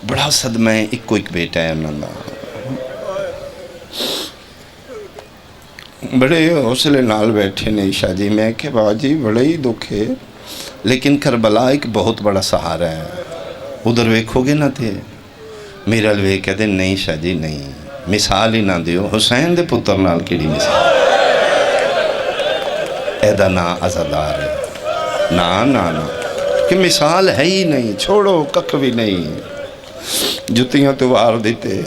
[SPEAKER 1] بڑا صدمہ ہے، ایک بیٹا ہے انہاں دا، بڑے حوصلے نال بیٹھے نے عشاء جی۔ میں کہ باجی بڑا ہی دکھ ہے، لیکن کربلا ایک بہت بڑا سہارا ہے، ادھر ویکھو گے نہ تھے میرا لوے کہتے نہیں شاہ جی نہیں، مثال ہی نہ دیو، حسین دے پتر نال کیڑی مثال، ایدہ نا عزادار ہے، نا کہ مثال ہے ہی نہیں، چھوڑو ککھ بھی نہیں، جتیاں تو وار دیتے۔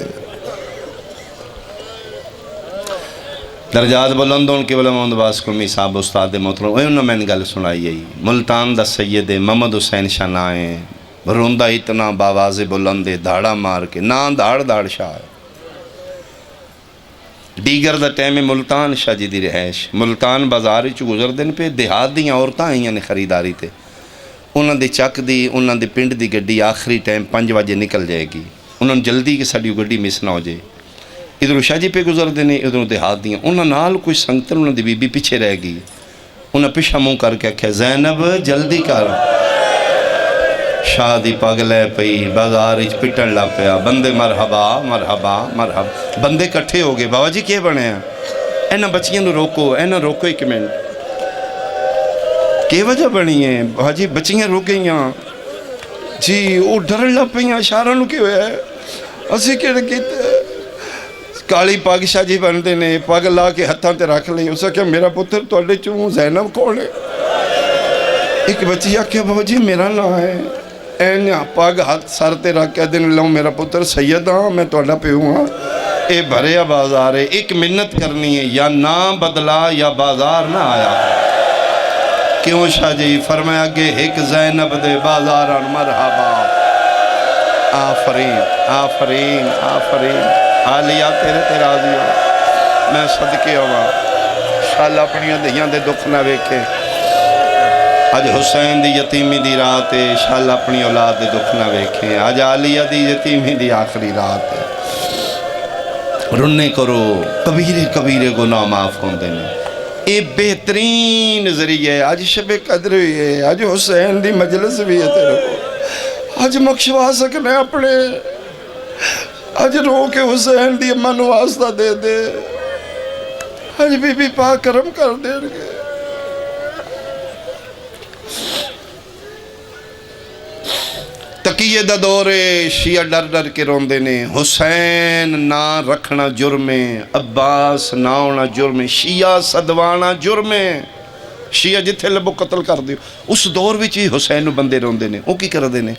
[SPEAKER 1] درجات بلندوں کے بلا محمد باس قمی صاحب استاد محترم، انہوں نے میں نے گل سنائی ہے، ملتان دا سید محمد حسین شنائیں، روندہ اتنا باواز بلندے دھاڑا مار کے، نا دھاڑ شاہ دیگر دا ٹائم ملتان شاہ جی دی رہائش، ملتان بازار چو گزر دن پہ دیہات دیاں عورتاں آئیاں نے خریداری تے، انہوں دے چک دی، انہوں دے پنڈ دی گڈی آخری ٹائم 5 بجے نکل جائے گی، انہوں نے جلدی کہ ساڑی گڈی مس نہ ہو جائے، ادھر شاہ جی پہ گزر دینے، ادھر دیہات دیاں، انہوں نال کوئی سنگتر انہوں دی بی بی پیچھے رہ گئی، انہوں پیچھا منہ کر کے کہا زینب جلدی کر، شاہ دی پگ لے پئی بازار وچ پٹن لگ پیا بندے مرحبا مرحبا مرحبا بندے کٹھے ہو گئے بابا جی کیا بنے ہیں اینا بچیاں نو روکو اینا روکو ایک منٹ کی وجہ بنی ہے بابا جی بچیاں روک گئیاں جی وہ ڈرن لگ پئیاں اشارہ نو کی ہویا ہے اسی کہڑے کیتے کالی پگ شاہ جی بنتے نے پگ لا کے ہتھاں تے رکھ لیں اسے کیا میرا پتر تواڈے چوں زینب کون ہے ایک بچی آکھیا بابا جی میرا نام ہے این پگ ہاتھ سر تے رکھ کے دن لوں میرا پتر سید ہاں میں تواڈا پیو ہاں اے بھریا بازار ہے ایک منت کرنی ہے یا نام بدلا یا بازار نہ آیا کیوں شاہ جی فرمایا کہ ایک زینب دے بازاران مرحبا آفرین آفرین آفرین عالیہ تیرے تے راضی ہو میں صدقے ہوا شاءاللہ اپنی دھیاں دے دکھ نہ ویکھے آج حسین دی یتیمی دی رات ہے شاءاللہ اپنی اولاد دے دکھ نہ ویکھیں آج عالیہ دی یتیمی دی آخری رات ہے رننے کرو کبیرے کبیرے گناہ معاف ہوں دینے اے بہترین ذریعہ ہے آج شب قدر ہوئی ہے آج حسین دی مجلس بھی ہے تیرے کو آج مکشوا سکنے اپنے آج رو کے حسین دی اماں نو واسطہ دے دے آج بی بی پاک کرم کر دے گے تقیہ دا دورے شیعہ ڈر ڈر کے روندے نے حسین نہ رکھنا جرمے عباس نہ ہونا جرمے شیعہ صدوانا جرمے شیعہ جتھے لبو قتل کر دیو اس دور وچ ہی حسین نو بندے روندے نے وہ کی کر دے نے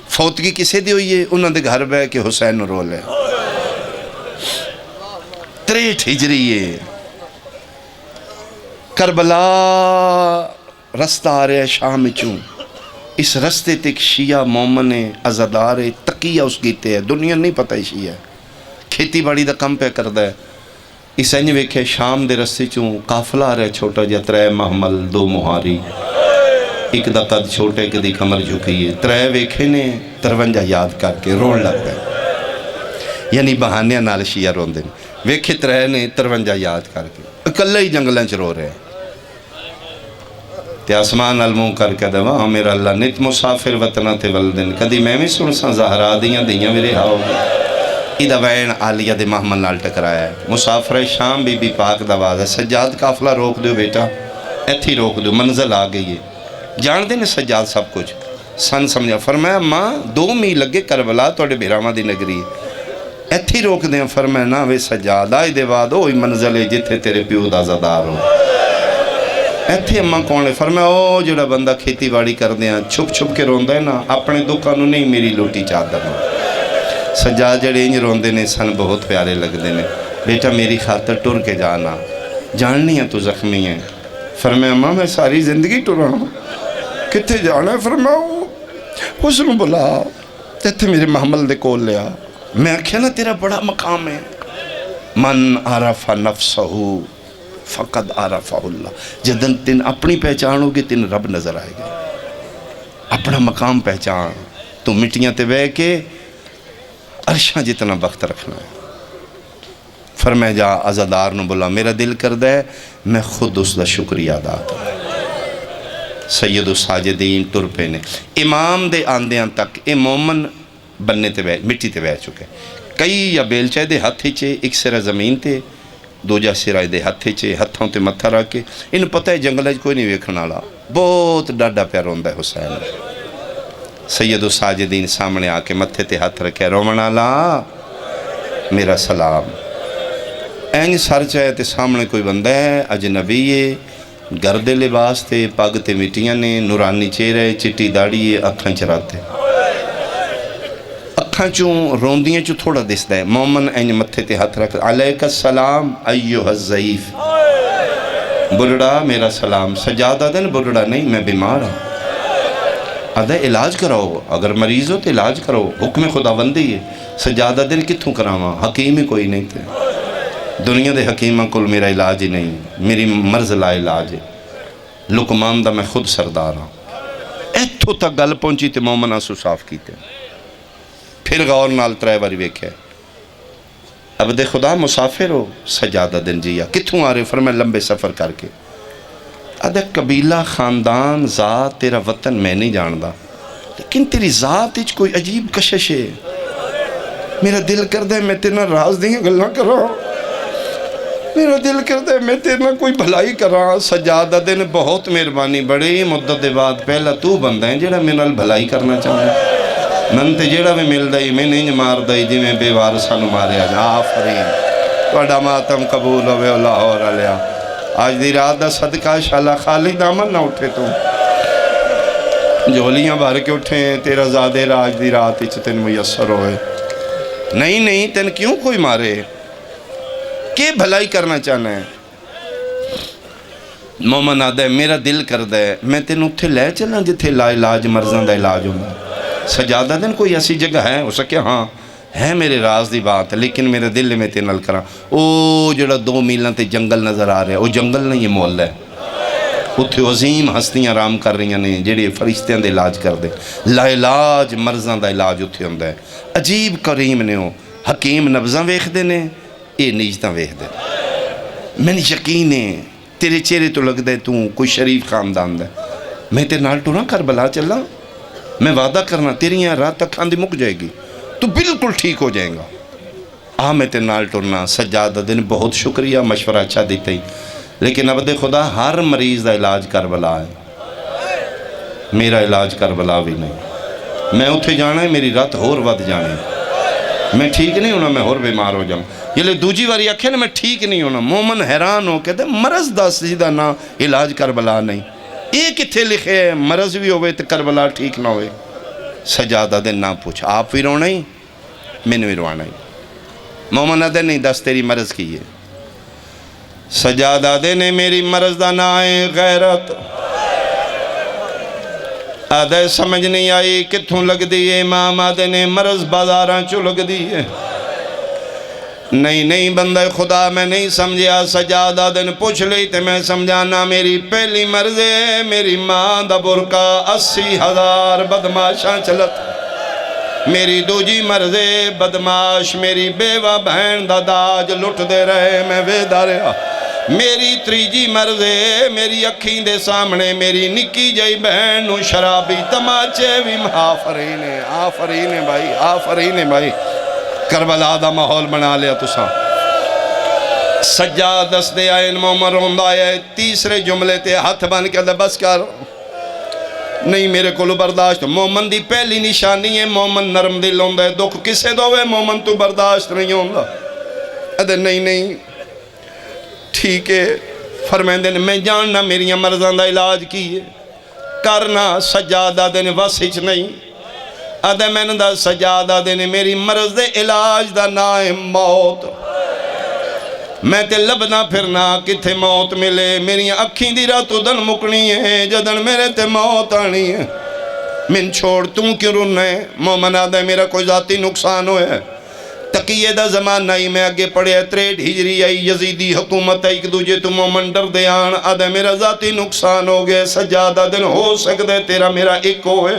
[SPEAKER 1] فوتگی کسے دی ہوئی ہے انہوں دے گھر بے کہ حسین نو رول ہے 63 ہجری ہے کربلا رستہ آ رہے شام چوں اس رستے تک شیعہ مومن ازادار تقیہ اس گیتے ہے دنیا نہیں پتہ ہی شیعہ کھیتی باڑی دا کم پہ کردہ ہے اس انج ویکھے شام دے رستے چوں قافلہ آ رہا ہے چھوٹا جا 3 محمل 2 مہاری ایک دا قد چھوٹے ایک دی کمر جھکی ہے 3 ویکھے نے 53 یاد کر کے رون لگ گئے یعنی بہانیاں نال شیعہ رون دیں ویکھے 3 نے 53 یاد کر کے اکلہ ہی جنگلیں چ رو رہے ہیں تے آسمان الموں کر کے دوا میرا اللہ نت مسافر وطنہ تے ولدن کدی میں بھی سنساں زہرا دیاں میرے ہاؤ ایدہ وین عالیہ دے محمل نال ٹکرایا ہے مسافر شام بی بی پاک دواز ہے سجاد قافلہ روک دیو بیٹا ایتھی روک دیو منزل آ گئی ہے جان دے نے سجاد سب کچھ سن سمجھا فرمایا ماں 2 میل لگے کربلا توڑے بیرامہ دی نگری ایتھی روک دیں فرمایا نا وے سجاد آئی دے بعد اوہی منزل ہے جتھے تیرے پیو دا زدار ہو ایتھے اماں کون لے فرمایا او جڑا بندہ کھیتی باڑی کر دیا چھپ چھپ کے روندہ ہے نا اپنے دکانوں نہیں میری لوٹی چادر ہو سجاد جڑے انج روندے نے سن بہت پیارے لگ دینے بیٹا میری خاطر ٹر کے جانا جاننی ہے تو زخمی ہے فرمایا اماں میں ساری زندگی ٹرا ہوں کتھے جانا ہے فرمایا اس نے بلا تیتھے میرے محمل دے کول لیا میں آکھیا نا تیرا بڑا مقام ہے من عرف نفسہو فقد عرفہ اللہ جدن تن اپنی پہچان ہوگی تن رب نظر آئے گا اپنا مقام پہچان تو مٹیاں تے بے کے عرشاں جتنا وقت رکھنا ہے فرمایا جا عزادار نو بولا میرا دل کر دے میں خود اس دا شکریہ ادا کروں سید الساجدین ٹر پہ نے امام دے آندیاں تک اے مومن بننے تے بے مٹی تے بے چکے کئی یا بیلچے دے ہتھی چے ایک سرہ زمین تے دوجہ سرائے دے ہتھے چے ہتھوں تے متھا رکھ کے ان پتہ ہے جنگل کوئی نہیں ویکھنا لا بہت ڈاڈا پیار ہوندہ ہے حسین سید الساجدین سامنے آ کے متھے تے ہاتھ رکھے رومنا لا میرا سلام اینج سر چاہے تے سامنے کوئی بندہ ہے اجنبی ہے گرد لباس تے پاگ تے مٹیاں نے نورانی چہرے چٹی داڑی ہے اکھاں چراتے اکھاں چوں روندیاں چوں تھوڑا دستا ہے مومن اینج متھے تے ہاتھ رکھ علیک السلام ایوہ الضعیف بلڑا میرا سلام سجادہ دن بلڑا نہیں میں بیمار ہوں آدھا علاج کراؤ اگر مریض ہو تو علاج کراؤ حکم خدا بندی ہے سجادہ دن کتھوں کراواں حکیم ہی کوئی نہیں تھے دنیا دے حکیمہ کل میرا علاج ہی نہیں میری مرض لا علاج ہے لقمان دا میں خود سردار ہوں ایتھو تک گل پہنچی تے مومن آنسو صاف کیتے پھر غور نال 3 باری ویکھے عبد خدا مسافر ہو سجادہ دن جیا کتھوں آ رہے فرمائے لمبے سفر کر کے آدھا قبیلہ خاندان ذات تیرا وطن میں نہیں جاندہ لیکن تیری ذات وچ کوئی عجیب کشش ہے. میرا دل کردا ہے میں تیرے نال راز دیاں گلاں کراں, میرا دل کردا ہے میں تیرے نال کوئی بھلائی کراں. سجادہ دے نے بہت مہربانی, بڑی مدت دے بعد پہلا تو بندہ ہے جڑا میرے نال بھلائی کرنا چاہتا ہے. من تے جڑا بھی ملدا ہی میں نہیں ماردا ہی جویں بے وارثاں نوں ماریا جا. آفرین, تہاڈا ماتم قبول ہوے او لاہور والیا. آج دی رات دا صدقہ شالا خالی دامن نہ اٹھے تو جھولیاں بھر کے اٹھے تیرا زادے راج دی رات وچ تین میسر ہوئے. نہیں تین کیوں کوئی مارے, کہ بھلائی کرنا چاہنا ہے. مومن آدھا ہے میرا دل کردہ ہے میں تین اتھے لے چلنا جتھے لا علاج مرضاں دا علاج ہونا. سجادہ دن کوئی ایسی جگہ ہے ہو سکے ہاں ہے میرے راز دی بات, لیکن میرے دل میں تین نال کراں. او جڑا 2 میلاں تے جنگل نظر آ رہا ہے, وہ جنگل نہیں, یہ محلہ ہے. اتھے عظیم ہستیاں آرام کر رہی ہیں جڑے فرشتیاں دے علاج کر دے. لا علاج مرضاں دا علاج اتھے ہوندا ہے. عجیب کریم نے ہو, حکیم نبضاں ویکھ دے نے, اے نیجتاں ویکھ دے. میں نے یقین ہے تیرے چہرے تو لگ دے تو کوئی شریف خاندان دا. میں تیرے نال ٹوراں کربلا چلا, میں وعدہ کرنا تیری یہاں رات تک کھاندی مک جائے گی, تو بالکل ٹھیک ہو جائے گا. میں تیرے نال ٹرنا. سجادہ دن بہت شکریہ, مشورہ اچھا دیتا ہی, لیکن عبد خدا ہر مریض دا علاج کربلا ہے, میرا علاج کربلا بھی نہیں. میں اتھے جانا ہے, میری رات ہور ود جانے, میں ٹھیک نہیں ہونا, میں ہور بیمار ہو جاؤں. یہ لئے دوجی واری آکھے نا میں ٹھیک نہیں ہونا. مومن حیران ہو کہتے مرض دا سیدھا نا علاج کربلا نہیں. ایک اتھے لکھے مرض بھی ہوئے تو کربلا ٹھیک نہ ہوئے. سجادہ دن نہ پوچھ, آپ بھی رونا ہی میں نے بھی روانا ہی. مومن آدھے نہیں دس تیری مرض کی ہے. سجادہ دے نے میری مرض دا نا ہے غیرت. آدھے سمجھ نہیں آئی کتھوں لگ دیئے. امام آدھے نے مرض بازاراں چو لگ دیئے. نہیں بندہ خدا میں نہیں سمجھیا. سجادہ دن پوچھ لی تے میں سمجھانا. میری پہلی مرض ہے میری ماں دا برکا 80,000 بدماشاں چلت. میری دوجی مرض ہے بدماش میری بیوہ بہن دا داج لٹ دے رہے میں ویدہ رہا. میری تریجی مرض ہے میری اکھیں دے سامنے میری نکی جائی بہن نو شرابی تماچے بھی. آفرین ہے, آفرین ہے بھائی, آفرین ہے بھائی. کربلا دا ماحول بنا لیا تساں. سجاد دس دے آئین مومن روندہ آئے. تیسرے جملے تے ہاتھ بن کے دے بس کر, نہیں میرے کو برداشت. مومن دی پہلی نشانی ہے مومن نرم دل ہوندہ ہے. دکھ کسے دوے مومن تو برداشت نہیں ہوندہ. ادھے نہیں ٹھیک ہے. فرمائیں دے میں جاننا میری مرضاں دا علاج کی ہے کرنا. سجادہ دے وسیچ نہیں. ادھے میں نے دا سجادہ دے میری مرض دے علاج دا نائم موت. میں تے لبنا پھرنا کتھے موت ملے. میری اکھیں دی راتو دن مکنی ہے جدن میرے تے موت آنی ہے. من چھوڑ توں کیوں رونا ہے. مومن آدھے میرا کوئی ذاتی نقصان ہوئے ہے. تقیہ دا زمان نہیں میں آگے پڑھے 63 ہجری آئی یزیدی حکومت ہے. ایک دوجہ تو مومن ڈر دے آن. آدھے میرا ذاتی نقصان ہو گئے. سجادہ دن ہو سکتے تیرا میرا ایک ہوئے.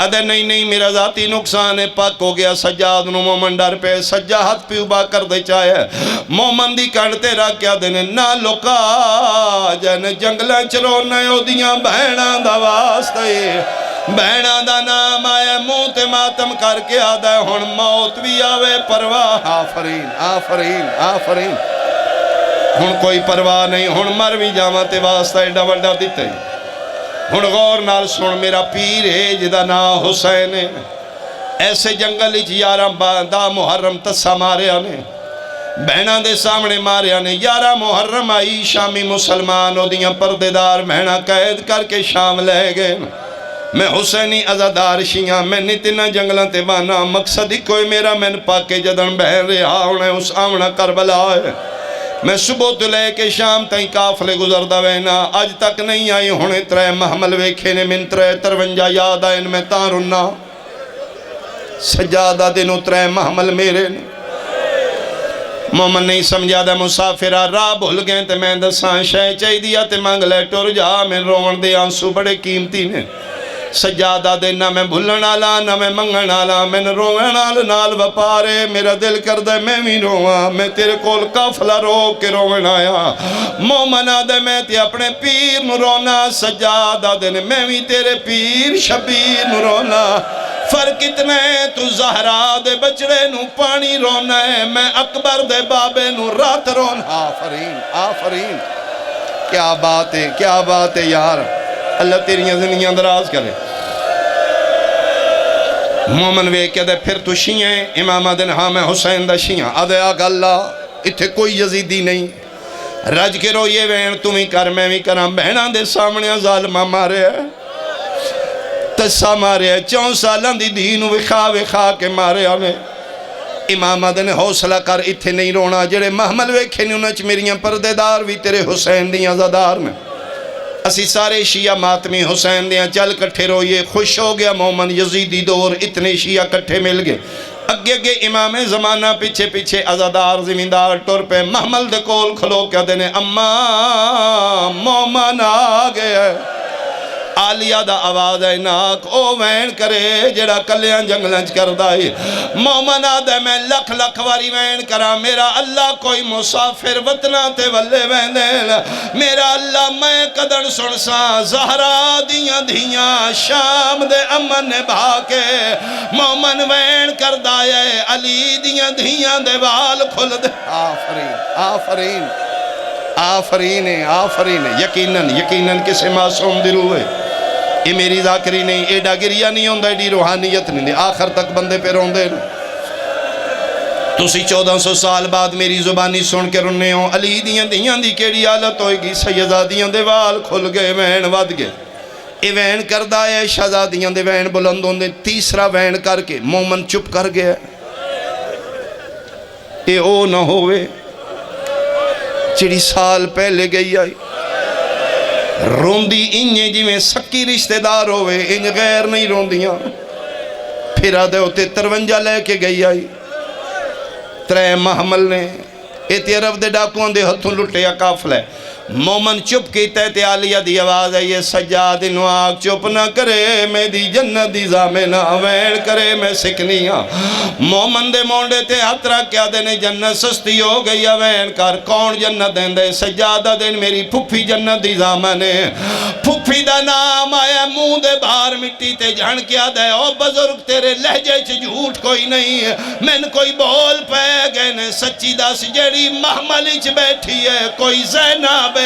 [SPEAKER 1] ادھے نہیں میرا ذاتی نقصان ہے. پاک ہو گیا. سجاد نو مومن ڈر پہ سجاہت پیوبا کر دے چاہے. مومن دی کڑتے رہا کیا دینے نہ لکا جن جنگلیں چرونے ہو دیاں بہناں دا واسطے. بہناں دا نام آئے منہ تے ماتم کر کے آدھے ہن موت بھی آوے پرواہ. آفرین آفرین آفرین. ہن کوئی پرواہ نہیں. ہن مر بھی جاواں تے واسطہ ایڈا وڈا دیتے ہی. ہن غور نال سن میرا پیر ہے جدا نا حسین ہے. ایسے جنگل اچ 11 محرم تسا ماریا نے بہناں دے سامنے ماریا نے. 11 محرم آئی شامی مسلمان ہو دیاں پردے دار بہناں قید کر کے شام لے گئے. میں حسینی عزادار شیاں میں نتنا جنگلاں تے بانا. مقصد ہی کوئی میرا میں پاکے جدن بہن رہا ہونے اس آمنا کربلا ہے. میں صبح تو لے کے شام تائیں کافلے گزردہ وینا. آج تک نہیں آئی ہونے 3 محمل ویکھے نے من 53 یاد آئین میں تارنا. سجادہ دنوں 3 محمل میرے نے. مومن نہیں سمجھا دا مسافرہ راہ بھول گئے تے میں دساں شے چاہی دیا تے مانگ لے ٹور جا. میں روان دے آنسو بڑے قیمتی نے. سجادہ دے نہ میں بھولن والا نہ میں منگن والا میں روون نال وپارے میرا دل کردا میں بھی رواں میں تیرے کول قافلہ روک کے روون آیا مومنا دے میں تے اپنے پیر نو رونا سجادہ دے میں بھی تیرے پیر شبیر نو رونا فرق اتنا ہے تو زہرا دے بچڑے نو پانی رونا ہے میں اکبر دے بابے نو رات رونا آفرین آفرین کیا بات ہے یار اللہ تیریاں زندگیاں دراز کرے مومن وے کہہ دے پھر تو شیعہ امام دن ہاں میں حسین دا شیعہ آدھے آگا اللہ اتھے کوئی یزیدی نہیں رج کے رو یہ وین تمہیں کر میں بھی کراں بہناں دے سامنے ظالمہ مارے ہے تسا مارے ہے 4 سالان دی دین وکھا کے مارے آنے امام آدھے نے حوصلہ کر اتھے نہیں رونا جڑے محمل ویکھے نہیں انہاں چ میریاں پردے دار بھی تیرے حسین دیاں زدار میں اسی سارے شیعہ ماتمی حسین دیاں چل کٹھے روئے خوش ہو گیا مومن یزیدی دور اتنے شیعہ کٹھے مل گئے اگے امام زمانہ پیچھے پیچھے ازادار زمیندار ٹور پہ محمل دے کول کھلو کیا دینے اماں مومن آگئے آلیہ دا آواز ہے ناک او وین کرے جڑا کلیاں جنگلنچ کر دائی مومن آدھے میں لکھ واری وین کرا میرا اللہ کوئی مسافر وطنہ تے والے وین دین میرا اللہ میں قدر سنسا زہرا دیاں دیاں شام دے امن بھاکے مومن وین کر دائے علی دیاں دیاں دے وال کھل دے آفرین آفرین آفرین یقیناً کسے معصوم دلو ہے یہ میری ذاکری نہیں ایڈا گریہ نہیں ہوندہ ایڈی روحانیت نہیں آخر تک بندے پہ روندے تسی 1400 سال بعد میری زبانی سن کے رننے ہوں علی دیاں دی کیڑی حالت ہوئے گی سیدادیاں دے وال کھل گئے وین ود گئے یہ وین کردہ ہے شہزادیاں دے وین بلند ہوندے تیسرا وین کر کے مومن چپ کر گیا یہ او نہ ہوئے چڑی سال پہلے گئی آئی روندی انجے جی میں سکی رشتہ دار ہوئے انج غیر نہیں روندیاں پھر آدھے ہوتے 53 لے کے گئی آئی 3 محمل نے ایتی عرب دے ڈاکوان دے ہتھوں لٹیا کافل ہے مومن چپ کی تیتے آلیہ دی آواز ہے یہ سجاد نواق چپ نہ کرے میں دی جنت دی زامنہ وین کرے میں سکنیاں مومن دے مونڈے تے ہترہ کیا دینے جنت سستی ہو گئی وین کر کون جنت دین دے سجادہ دین میری پھپھی جنت دی زامنے پھپھی دا نام آیا منہ دے باہر مٹی تے جھن کیا دے او بزرگ تیرے لہجے چ جھوٹ کوئی نہیں من کوئی بول پہ گئے نے سچی دا سجڑی محملی چ بیٹھی ہے کوئی زینب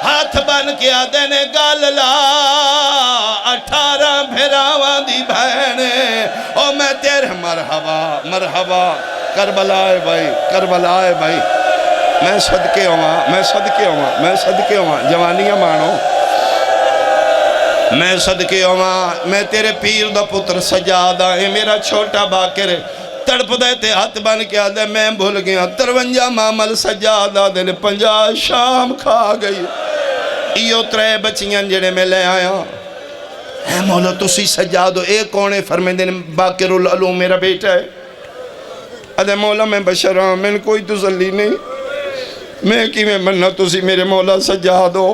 [SPEAKER 1] ہاتھ بن کیا دینے گال لا 18 بھیراوان دی بہنے او میں تیرے مرحبا کربلائے بھائی میں صدقے ہوا جوانیاں مانو میں صدقے ہوا میں تیرے پیر دا پتر سجادہ ہے میرا چھوٹا باکر تڑپ دیتے ہاتھ بن کیا دے میں بھول گیا 53 معامل سجادہ دے 50 شام کھا گئی ایو 3 بچیاں جڑے میں لے آیا اے مولا تسی سجادو ایک کونے فرمے دے باکر العلوم میرا بیٹا ہے ادھے مولا میں بشر ہوں میں کوئی تسلی نہیں میں کی میں مننا تسی میرے مولا سجادو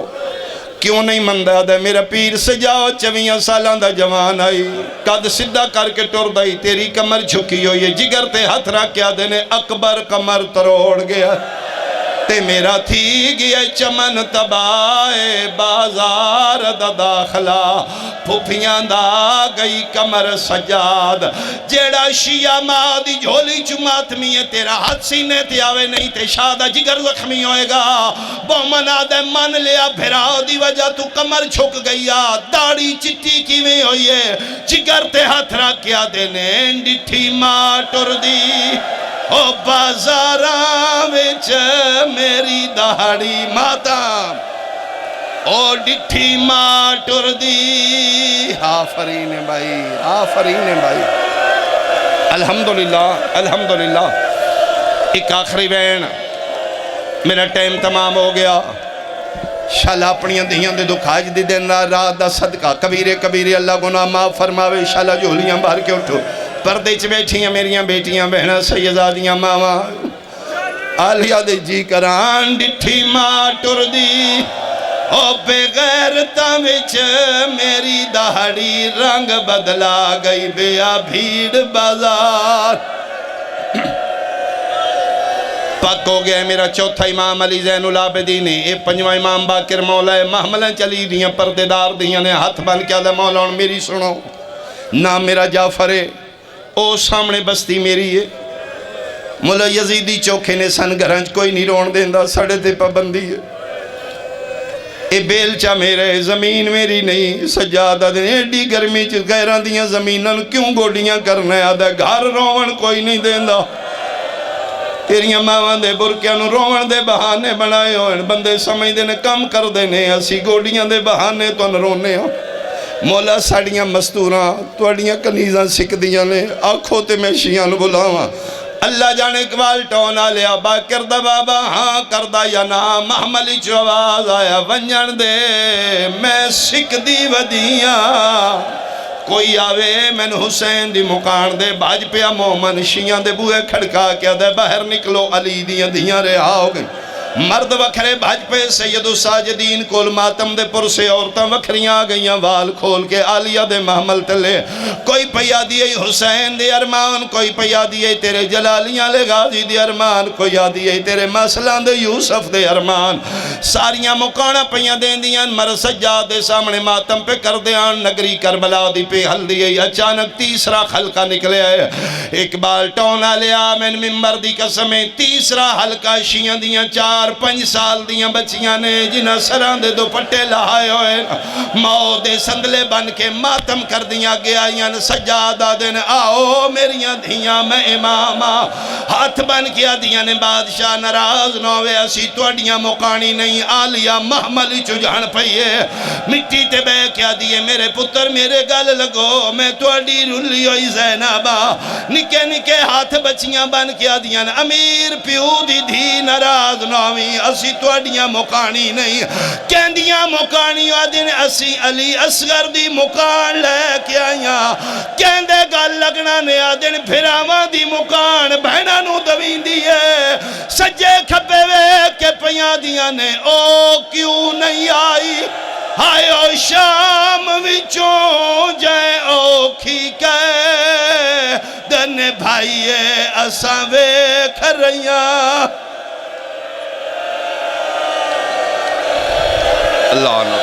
[SPEAKER 1] کیوں نہیں مندہ دے میرا پیر سجاؤ 24 سالان دا جوان آئی قد صدہ کر کے ٹور دائی تیری کمر جھکی ہوئی جگر تے ہتھ رکھیا دینے اکبر کمر تروڑ گیا تے میرا تھی گیا چمن تبائے بازار دا داخلہ پھوپیاں دا گئی کمر سجاد جیڑا شیعہ ماں دی جھولی چماتمی ہے تیرا ہاتھ سینے تے آوے نہیں تے شادہ جگر زخمی ہوئے گا بومن آدھے من لیا بھراؤ دی وجہ تو کمر چھک گیا داڑی چٹی کی میں ہوئی ہے جگر تے ہاتھ رکھیا دینے ڈٹھی ماں ٹر دی او بازاراں وچ میری داڑی ماتا او ڈٹھی ماں ٹر دی آفرین بھائی الحمدللہ ایک آخری وین میرا ٹائم تمام ہو گیا شالا اپنیاں دہیاں دے دکھاج دی دن رات دا صدقہ کبیرے اللہ گناہ معاف فرماوے شالا جھولیاں باہر کے اٹھو پردے چ بیٹھیاں میریاں بیٹیاں بہناں سیدادیاں ماواں آلیہ دے جی کران ڈٹھی ماں ٹر دی او بے غیرتاں وچ میری دہاڑی رنگ بدلا گئی بیا بھیڑ بازار پک ہو گیا میرا چوتھا امام علی زین العابدین اے پنجواں امام باقر مولا محملیں چلی دیاں پردے دار دیاں نے ہاتھ بن کے آدھے مولا میری سنو نام میرا جعفر ہے او سامنے بستی میری ہے مولا یزیدی چوکھے نے سن گھرانچ کوئی نہیں رون دیندہ سڑے تے پابندی ہے اے بیلچہ میرے زمین میری نہیں سجادہ دیں ایڈی گرمی چیز غیران دیاں زمیناں کیوں گوڑیاں کرنے آدھے گھر رون کوئی نہیں دیندہ تیریاں ماں دے برکیاں نو روان دے بہانے بنائے ہوئے بندے سمجھ دینے کم کر دینے اسی گوڑیاں دے بہانے تو ان رونے ہو مولا ساڑیاں مستوراں توڑیاں کنیزاں سکھ دیاں نے آنکھوں تے میں شیاں نو بلاواں اللہ جانے اقبال ٹونا لیا با کردہ بابا ہاں کردہ یا نا محملی چو آواز آیا ونجن دے میں سکھ دی ودیاں کوئی آوے میں نے حسین دی مکان دے باج پیا مومن شیاں دے بوئے کھڑکا کیا دے باہر نکلو علی دیاں رہا ہو گئی مرد وکھرے بھاج پہ سید الساجدین کول ماتم دے پر سے عورتاں وکھریاں گئیاں وال کھول کے آلیہ دے محمل تلے کوئی پیا دیئے حسین دے ارمان کوئی پیا دیئے تیرے جلالیاں لے غازی دے ارمان کوئی دیئے تیرے مسلان دے یوسف دے ارمان ساریاں مکانہ پیاں دین دیاں مر سجاد دے سامنے ماتم پہ کر دیاں نگری کربلا دی پہ حل دیئے اچانک تیسرا خلقہ نکلے آئے اقبال ٹونا لیا من ممبر دی قسمیں تیسرا حلقہ شیاں دیاں 4-5 سال دیاں بچیاں نے جنہ سران دے دو پٹے لہائے ہوئے ماؤ دے سندلے بن کے ماتم کر دیاں گیا یاں سجادہ دن آؤ میریاں دھیاں میں امامہ ہاتھ بن کیا دیاں نے بادشاہ نراز نوے اسی توڑیاں مکانی نہیں آلیہ محملی چجھان پہیے مٹی تے بے کیا دیئے میرے پتر میرے گل لگو میں توڑی رلی ہوئی زینابہ نکے نکے ہاتھ بچیاں بن کیا دیاں امیر پیو دی دھی نراز نوے اسی توڑیاں مکانی نہیں کہندیاں مکانی آدھن اسی علی اصغر دی مکان لے کے آئیاں کہندے گل لگنا نے آدھن پھراواں دی مکان بہنہ نو دوین دیئے سجے کھپے وے کے پیاں دیاں نے او کیوں نہیں آئی ہائے او شام وچوں جائے او کھی کے دن بھائیے اساں وے کھریاں اللہ